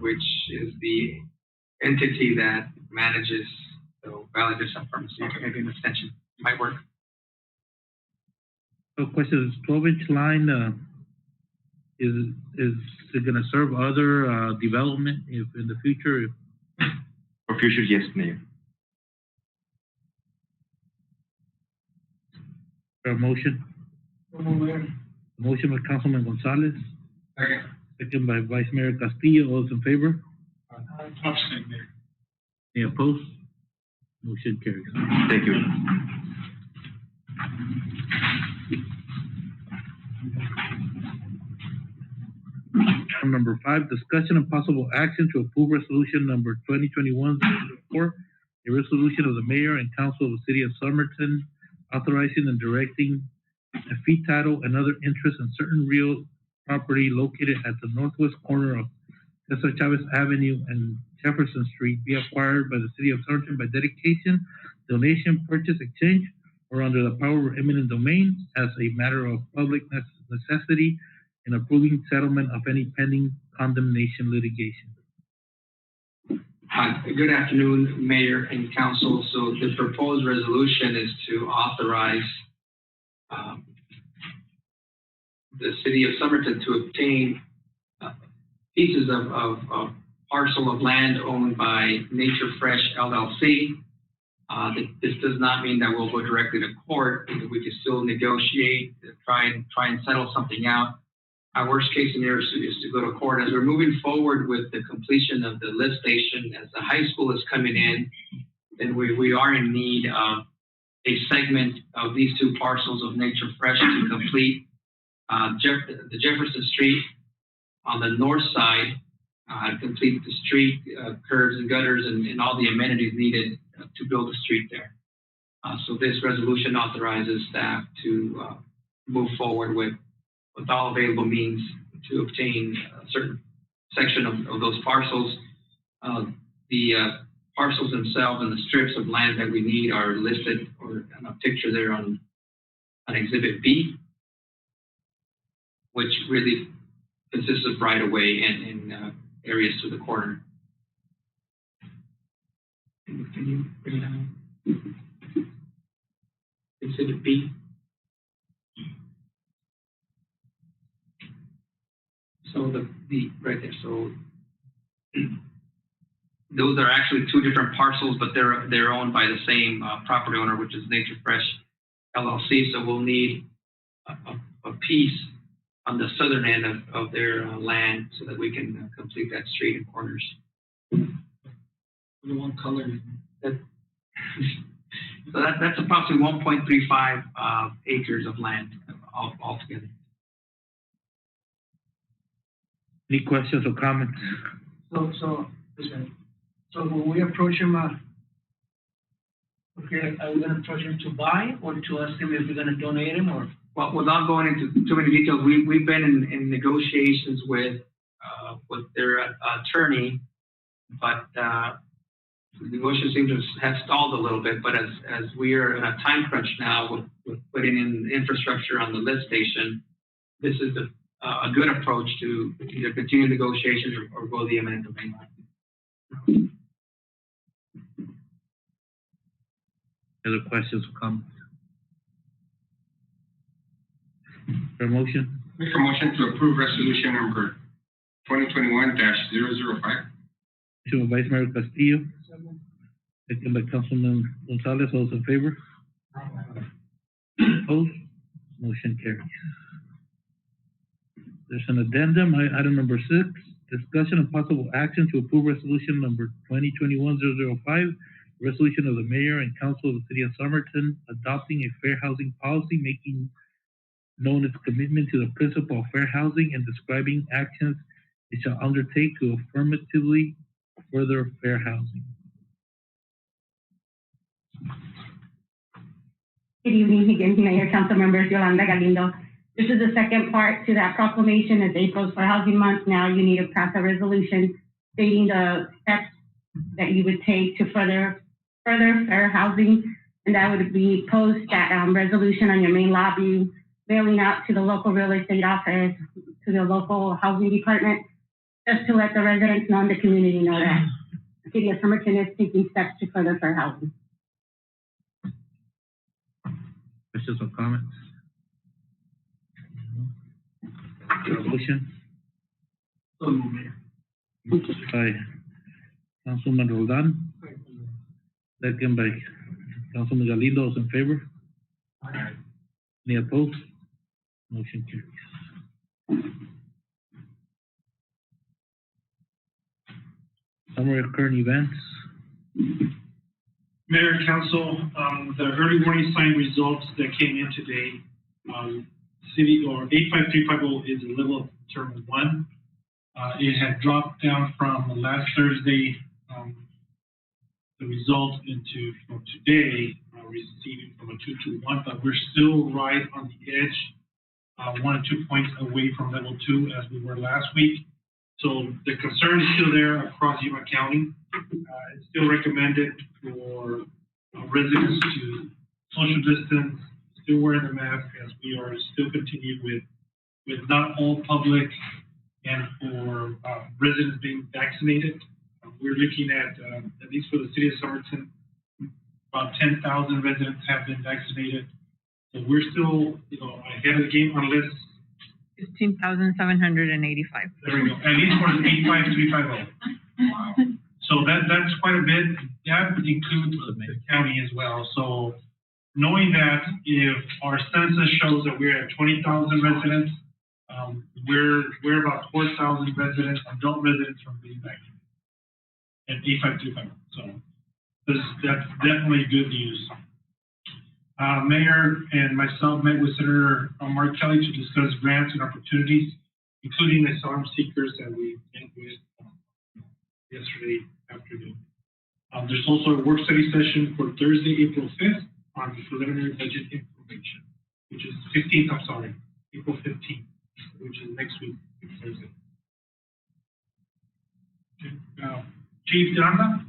which is the entity that manages the Valley Vista Apartments. So maybe an extension might work. So question is 12-inch line, is it gonna serve other development if in the future? For future, yes, Mayor. A motion? Motion by Councilman Gonzalez. Second. Second by Vice Mayor Castillo. All those in favor? Abstain, Mayor. Any opposed? Motion carries. Thank you. Item number 5, discussion and possible action to approve resolution number 2021-004, a resolution of the mayor and council of the city of Somerton authorizing and directing a fee title and other interest in certain real property located at the northwest corner of Cesar Chavez Avenue and Jefferson Street be acquired by the city of Somerton by dedication, donation, purchase, exchange, or under the power of eminent domain as a matter of public necessity in approving settlement of any pending condemnation litigation. Good afternoon, Mayor and Council. So the proposed resolution is to authorize the City of Somerton to obtain pieces of parcel of land owned by Nature Fresh LLC. This does not mean that we'll go directly to court. We can still negotiate, try and settle something out. Our worst case scenario is to go to court. As we're moving forward with the completion of the lift station, as the high school is coming in, then we are in need of a segment of these two parcels of Nature Fresh to complete the Jefferson Street on the north side, complete the street, curbs and gutters and all the amenities needed to build a street there. So this resolution authorizes staff to move forward with all available means to obtain a certain section of those parcels. The parcels themselves and the strips of land that we need are listed or in a picture there on Exhibit B, which really consists of right of way and areas to the corner. Can you bring it on? Exhibit B. right there. So those are actually two different parcels, but they're owned by the same property owner, which is Nature Fresh LLC. So we'll need a piece on the southern end of their land so that we can complete that street and corners. The one color. So that's approximately 1.35 acres of land altogether. Any questions or comments? So when we approach him, okay, are we gonna approach him to buy or to ask him if we're gonna donate him or? Well, without going into too many details, we've been in negotiations with their attorney, but the negotiations seem to have stalled a little bit. But as we are in a time crunch now with putting in infrastructure on the lift station, this is a good approach to either continue negotiations or go the eminent domain line. Other questions or comments? For a motion? Make a motion to approve resolution number 2021-005. Motion by Vice Mayor Castillo. Second by Councilman Gonzalez. All those in favor? Opposed? Motion carries. There's an addendum, item number 6, discussion of possible action to approve resolution number 2021-005, resolution of the mayor and council of the city of Somerton adopting a fair housing policy, making known its commitment to the principle of fair housing and describing actions it shall undertake to affirmatively further fair housing. Good evening again, Mayor, council members, Yolanda Galindo. This is the second part to that proclamation. As April's for Housing Month, now you need to pass a resolution stating the steps that you would take to further fair housing, and that would be post that resolution on your main lobby, mailing out to the local real estate office, to the local housing department, just to let the residents know and the community know that the city of Somerton is taking steps to further fair housing. Questions or comments? Motion? By Councilman Roldan. Second by Councilman Galindo. Those in favor? Any opposed? Motion carries. Summary of current events. Mayor and Council, the early warning sign results that came in today, city or 85350 is a level of term 1. It had dropped down from last Thursday, the result into from today, receiving from a 2 to 1, but we're still right on the edge, 1 or 2 points away from level 2 as we were last week. So the concern is still there across Yuma County. It's still recommended for residents to social distance, still wearing the mask as we are still continuing with not all public and for residents being vaccinated. We're looking at least for the city of Somerton, about 10,000 residents have been vaccinated. So we're still, ahead of the game unless 15,785. There we go. At least for the 85350. Wow. So that's quite a bit. That includes the county as well. So knowing that if our census shows that we're at 20,000 residents, we're about 4,000 residents, adult residents from being vaccinated at 85250. So that's definitely good news. Mayor and myself met with Senator Mark Kelly to discuss grants and opportunities, including the asylum seekers that we met with yesterday afternoon. There's also a work study session for Thursday, April 5th on preliminary budget information, which is April 15th, which is next week, Thursday. Okay. Chief Yolanda?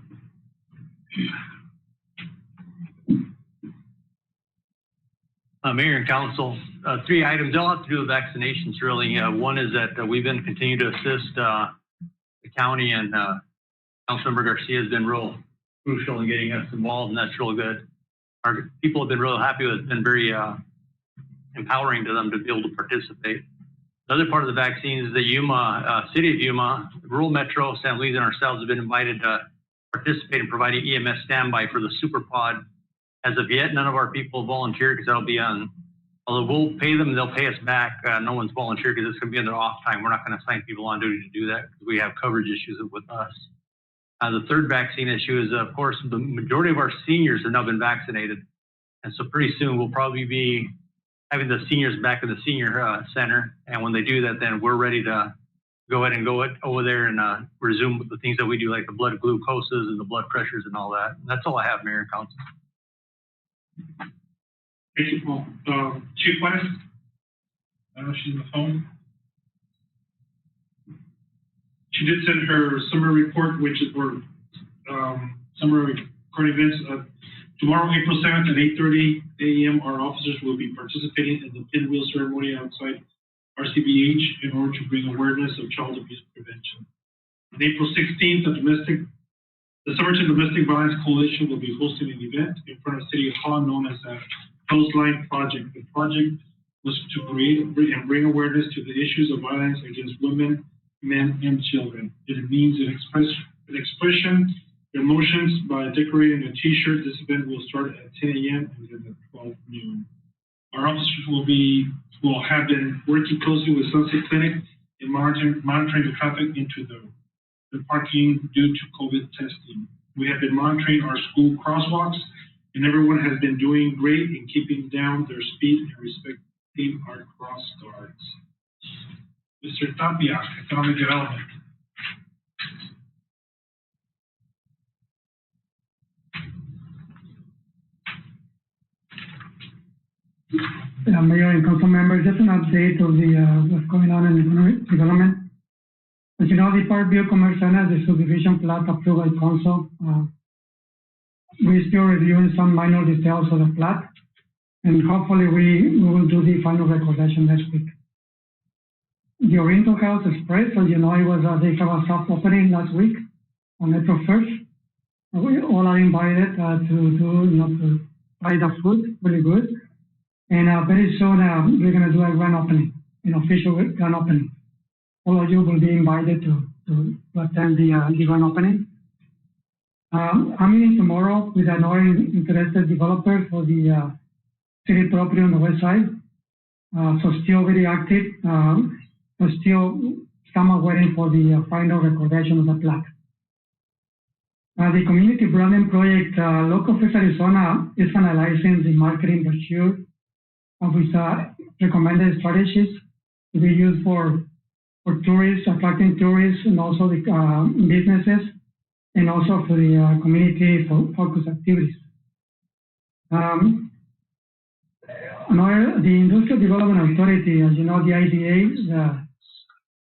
Mayor and Council, 3 items. They all have to do with vaccinations, really. One is that we've been continuing to assist the county, and Councilmember Garcia has been real crucial in getting us involved, and that's real good. Our people have been real happy with it. It's been very empowering to them to be able to participate. The other part of the vaccine is the Yuma, City of Yuma, Rural Metro, San Luis, and ourselves have been invited to participate in providing EMS standby for the super pod. As of yet, none of our people volunteered because that'll be on, although we'll pay them, they'll pay us back. No one's volunteered because it's going to be on their off time. We're not going to assign people on duty to do that because we have coverage issues with us. The third vaccine issue is, of course, the majority of our seniors have now been vaccinated. And so pretty soon we'll probably be having the seniors back in the senior center. And when they do that, then we're ready to go ahead and go over there and resume the things that we do, like the blood glucoses and the blood pressures and all that. And that's all I have, Mayor and Council. Thank you, Paul. Chief West? I don't know if she's on the phone. She did send her summary report, which is for summary current events. Tomorrow, April 7th at 8:30 a.m., our officers will be participating in the pinwheel ceremony outside RCBH in order to bring awareness of child abuse prevention. On April 16th, the Somerton Domestic Violence Coalition will be hosting an event in front of City Hall known as a Clothesline Project. The project was to create and bring awareness to the issues of violence against women, men, and children. It means an expression emotions by decorating a t-shirt. This event will start at 10 a.m. and end at 12 noon. Our officers will have been working closely with Sunset Clinic in monitoring the traffic into the parking due to COVID testing. We have been monitoring our school crosswalks, and everyone has been doing great in keeping down their speed and respecting our cross guards. Mr. Tapia, Economic Development. Mayor and council members, just an update of what's going on in economic development. As you know, the Parkview Commerce Center, the subdivision plat approved by council. We're still reviewing some minor details of the plat, and hopefully we will do the final recordation next week. The Oriental House Express, as you know, they have a soft opening last week on April 1st. We all are invited to try the food, really good. And very soon we're going to do a grand opening, an official grand opening. All of you will be invited to attend the grand opening. I'm meeting tomorrow with another interested developer for the city property on the west side. So still very active, but still some waiting for the final recordation of the plat. The community branding project, Local Fest Arizona is finalizing the marketing brochure with recommended strategies to be used for tourists, attracting tourists, and also the businesses, and also for the community focused activities. The Industrial Development Authority, as you know, the IDA,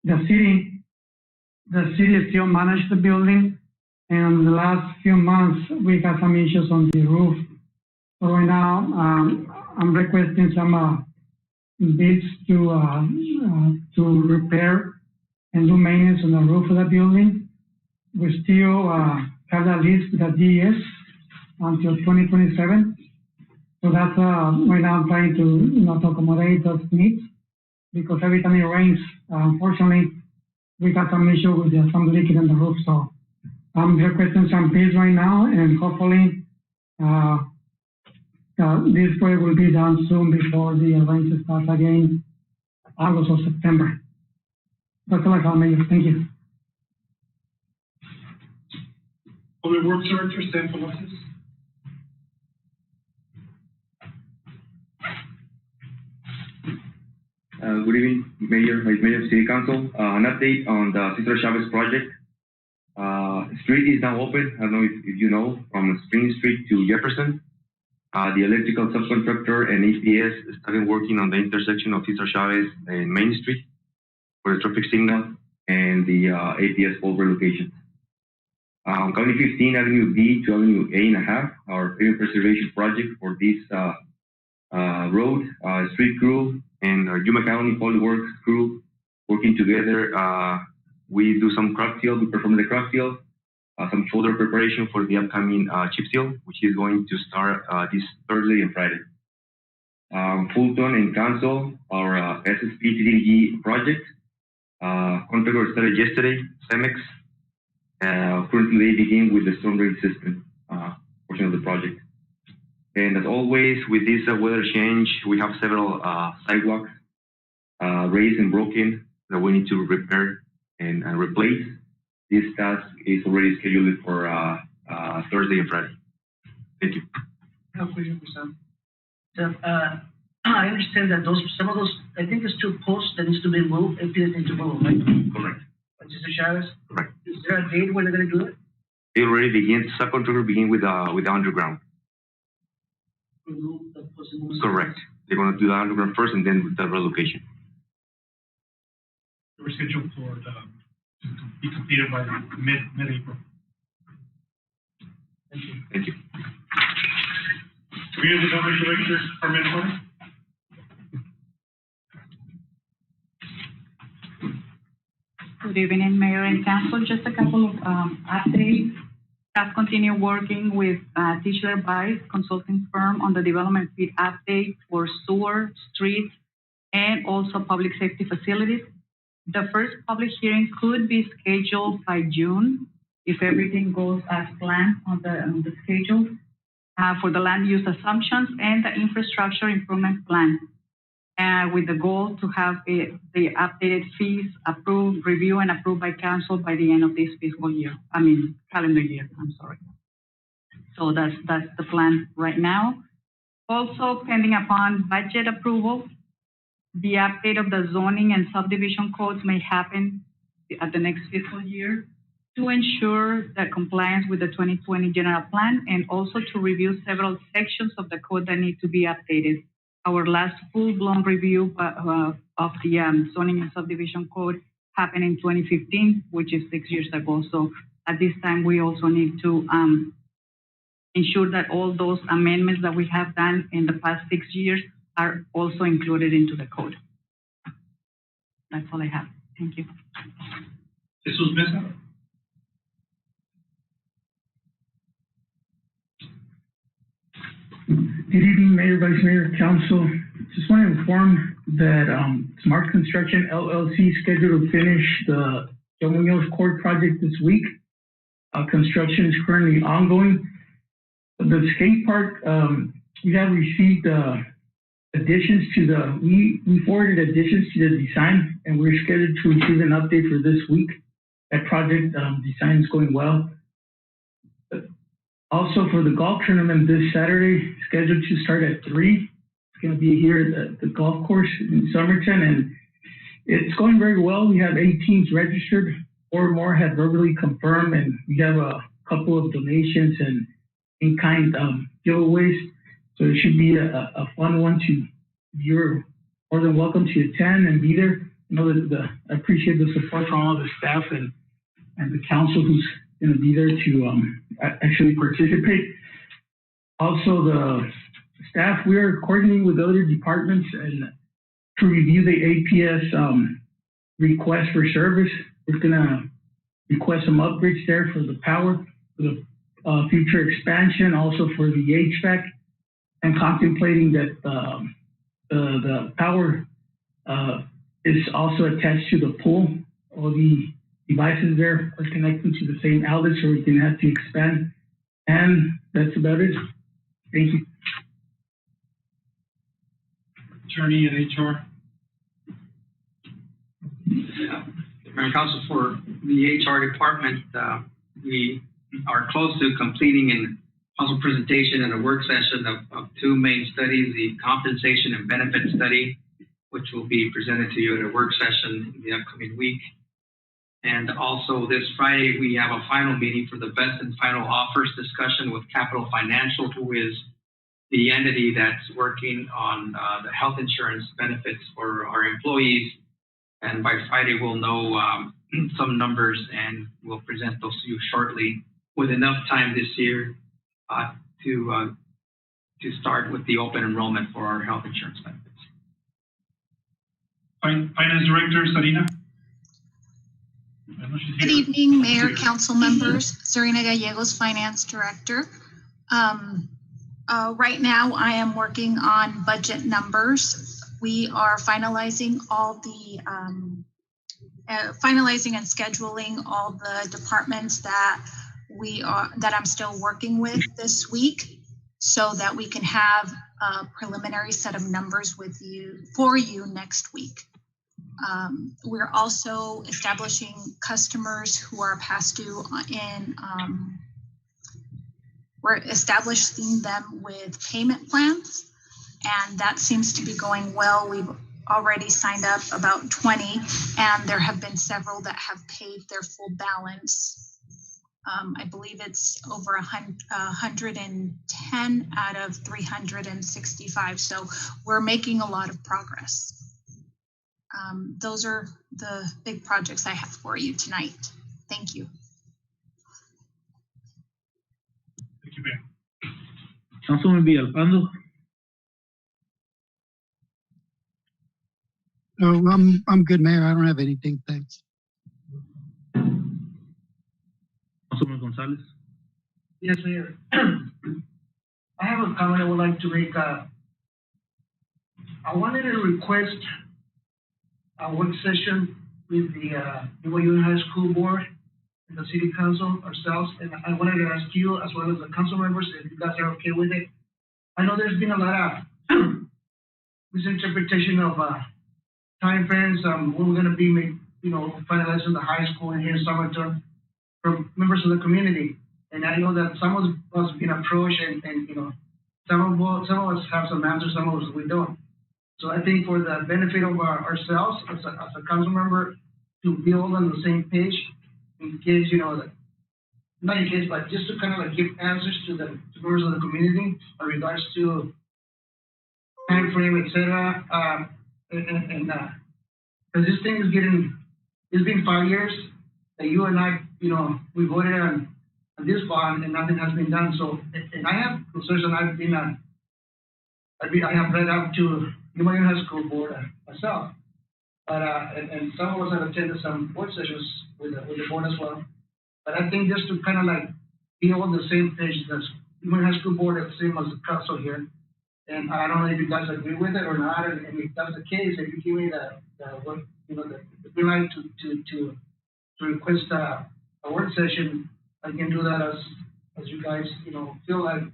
the city still managed the building, and in the last few months we had some issues on the roof. So right now I'm requesting some bids to repair and do maintenance on the roof of the building. We still have that list with the DES until 2027. So that's right now I'm trying to accommodate those needs, because every time it rains, unfortunately, we got some issue with some leaking in the roof. So I'm requesting some bids right now, and hopefully this project will be done soon before the rain starts again, August or September. That's all I have, Mayor. Thank you. Public Works Director, Stan Palacios. Good evening, Mayor, Vice Mayor, City Council. An update on the Cesar Chavez project. Street is now open. I don't know if you know, from Spring Street to Jefferson. The electrical subcontractor and APS started working on the intersection of Cesar Chavez and Main Street for the traffic signal and the APS pole relocation. County 15 Avenue B to Avenue A.5, our pavement preservation project for this road, street crew and our Yuma County Public Works crew working together. We do some crack seal, we perform the crack seal, some shoulder preparation for the upcoming chip seal, which is going to start this Thursday and Friday. Fulton and Council, our SSP TDG project. Contract was started yesterday, CEMEX. Currently they begin with the storm drain system portion of the project. And as always, with this weather change, we have several sidewalks raised and broken that we need to repair and replace. This task is already scheduled for Thursday and Friday. Thank you. I have a question for Sam. Sam, I understand that some of those, I think there's 2 posts that needs to be moved, APS needs to move, right? Correct. Mr. Chavez? Correct. Is there a date when they're gonna do it? They already begin, subcontractor begin with the underground. Remove the post and move it? Correct. They're gonna do the underground first and then the relocation. We're scheduled for to be completed by mid-April. Thank you. Thank you. We have the government director, permit order. Good evening, Mayor and Council. Just a couple of updates. Staff continue working with Tischler Bice consulting firm on the development fee update for sewer, streets, and also public safety facilities. The first public hearing could be scheduled by June if everything goes as planned on the schedule for the land use assumptions and the infrastructure improvement plan. With the goal to have the updated fees approved, reviewed, and approved by council by the end of this calendar year, I'm sorry. So that's the plan right now. Also, pending upon budget approval, the update of the zoning and subdivision codes may happen at the next fiscal year to ensure that compliance with the 2020 general plan and also to review several sections of the code that need to be updated. Our last full-blown review of the zoning and subdivision code happened in 2015, which is 6 years ago. So at this time, we also need to ensure that all those amendments that we have done in the past 6 years are also included into the code. That's all I have. Thank you. Jesus Mesa. Good evening, Mayor, Vice Mayor, Council. Just want to inform that Smart Construction LLC is scheduled to finish the Del Munoz Court project this week. Construction is currently ongoing. The skate park, we have received additions to we forwarded additions to the design, and we're scheduled to receive an update for this week. That project design is going well. Also, for the golf tournament this Saturday, scheduled to start at 3. It's going to be here at the golf course in Somerton, and it's going very well. We have 8 teams registered. 4 more have verbally confirmed, and we have a couple of donations and in-kind giveaways. So it should be a fun one. You're more than welcome to attend and be there. I know that I appreciate the support from all the staff and the council who's going to be there to actually participate. Also, the staff, we are coordinating with other departments and to review the APS request for service. We're going to request some upgrades there for the power, for the future expansion, also for the HVAC, and contemplating that the power is also attached to the pool. All the devices there are connected to the same outlet, so we can have to expand. And that's about it. Thank you. Attorney and HR. Mayor Council, for the HR department, we are close to completing in council presentation and a work session of 2 main studies, the compensation and benefit study, which will be presented to you at a work session in the upcoming week. And also this Friday, we have a final meeting for the best and final offers discussion with Capital Financial, who is the entity that's working on the health insurance benefits for our employees. And by Friday, we'll know some numbers and we'll present those to you shortly with enough time this year to start with the open enrollment for our health insurance benefits. Finance Director, Sarina. Good evening, Mayor, Council members. Serena Gallegos, Finance Director. Right now, I am working on budget numbers. We are finalizing all the, finalizing and scheduling all the departments that I'm still working with this week, so that we can have a preliminary set of numbers for you next week. We're also establishing customers who are past due we're establishing them with payment plans, and that seems to be going well. We've already signed up about 20, and there have been several that have paid their full balance. I believe it's over 110 out of 365, so we're making a lot of progress. Those are the big projects I have for you tonight. Thank you. Thank you, Mayor. Councilman Villalpando. No, I'm good, Mayor. I don't have anything. Thanks. Councilman Gonzalez. Yes, Mayor. I have a comment I would like to make. I wanted to request a work session with the Yuma High School Board and the City Council ourselves, and I wanted to ask you, as well as the council members, if you guys are okay with it. I know there's been a lot of misinterpretation of time frames. When we're going to be, finalizing the high school here in Somerton from members of the community, and I know that some of us have been approached, and some of us have some answers, some of us we don't. So I think for the benefit of ourselves as a council member, to be all on the same page, in case, not in case, but just to kind of like give answers to the members of the community in regards to time frame, etc. Because this thing is it's been 5 years that you and I, we voted on this bond and nothing has been done. So, and I have concerns, and I have read out to Yuma High School Board myself. But, and some of us have attended some board sessions with the board as well. But I think just to kind of like be on the same page, the Yuma High School Board is the same as the council here. And I don't know if you guys agree with it or not. And if that's the case, if you give me the green light to request a work session, I can do that as you guys, feel like,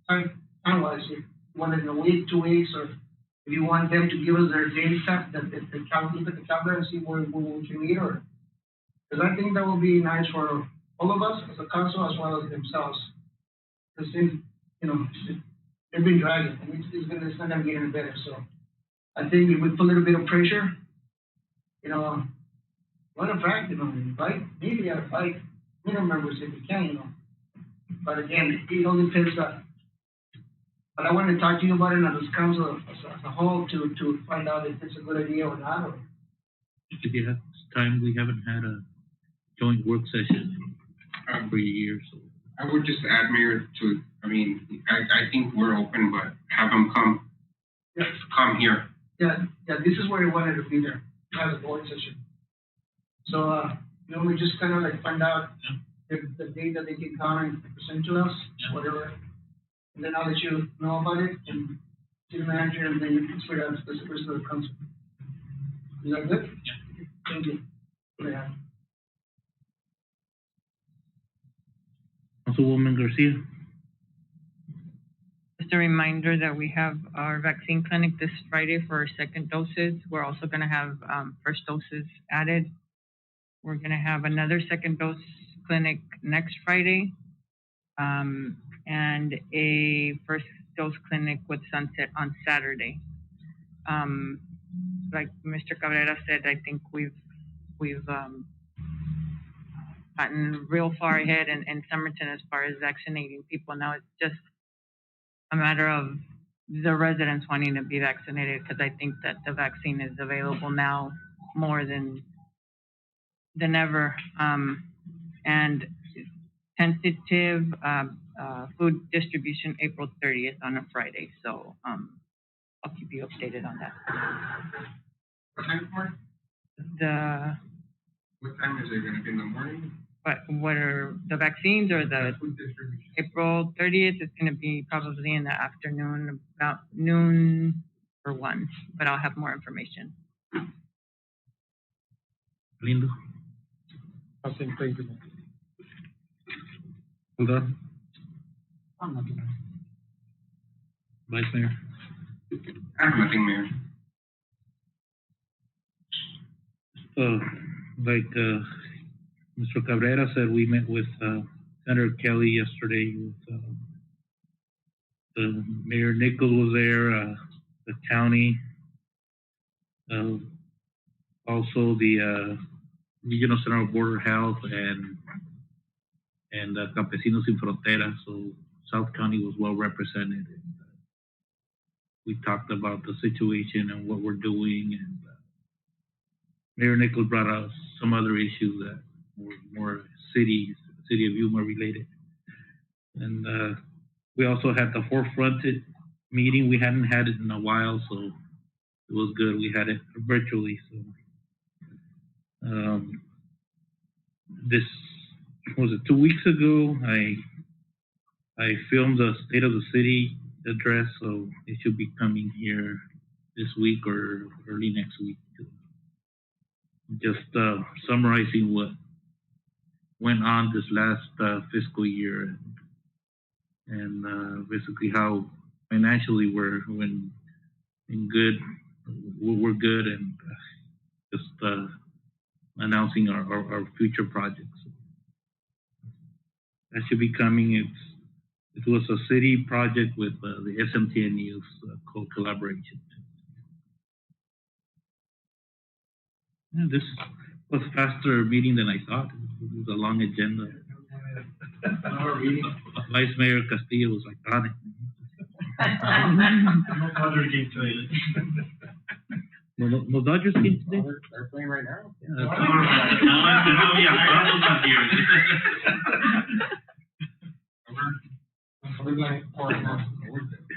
time-wise, if you want it in a week, 2 weeks, or if you want them to give us their daily stuff, look at the calendar and see where we can meet, or because I think that would be nice for all of us as a council as well as themselves. Because they've been dragging, and it's not going to get any better. So I think if we put a little bit of pressure, what a fact, right? Maybe out of 5 members if we can, But again, it all depends. But I want to talk to you about it as a council as a whole to find out if it's a good idea or not. Or If you have time, we haven't had a joint work session for years. So. I would just add, Mayor, I think we're open, but have them come. Yes. Come here. Yeah, this is where we wanted to be there, as a board session. So, we just kind of like find out the date that they can come and present to us, whatever. And then I'll let you know about it and to the manager, and then you can spread out the rest of the council. Is that good? Yeah. Thank you. Yeah. Councilwoman Garcia. Just a reminder that we have our vaccine clinic this Friday for our second doses. We're also going to have first doses added. We're going to have another second dose clinic next Friday, and a first dose clinic with Sunset on Saturday. Like Mr. Cabrera said, I think we've gotten real far ahead in Somerton as far as vaccinating people. Now it's just a matter of the residents wanting to be vaccinated, because I think that the vaccine is available now more than ever. And tentative food distribution April 30th on a Friday. So I'll keep you updated on that. What time for it? What time is it going to be in the morning? what are the vaccines or the April 30th? It's going to be probably in the afternoon, about noon or 1, but I'll have more information. Lindo? Hold on. Vice Mayor? I have nothing, Mayor. Mr. Cabrera said, we met with Senator Kelly yesterday. With, Mayor Nichols was there, the county, also the Regional Center of Border Health and Campesinos Sin Fronteras. So South County was well represented. And, we talked about the situation and what we're doing, and Mayor Nichols brought up some other issues that were more City of Yuma related. And we also had the forefront meeting. We hadn't had it in a while, so it was good. We had it virtually. So this was it 2 weeks ago. I filmed the State of the City address, so it should be coming here this week or early next week. Just summarizing what went on this last fiscal year, and basically how financially we're good, and just announcing our future projects. That should be coming. It was a city project with the SMTNU's collaboration. Yeah, this was a faster meeting than I thought. It was a long agenda. Vice Mayor Castillo was like on it. No Dodgers game today. No Dodgers game today? They're playing right now. Yeah, that's all right.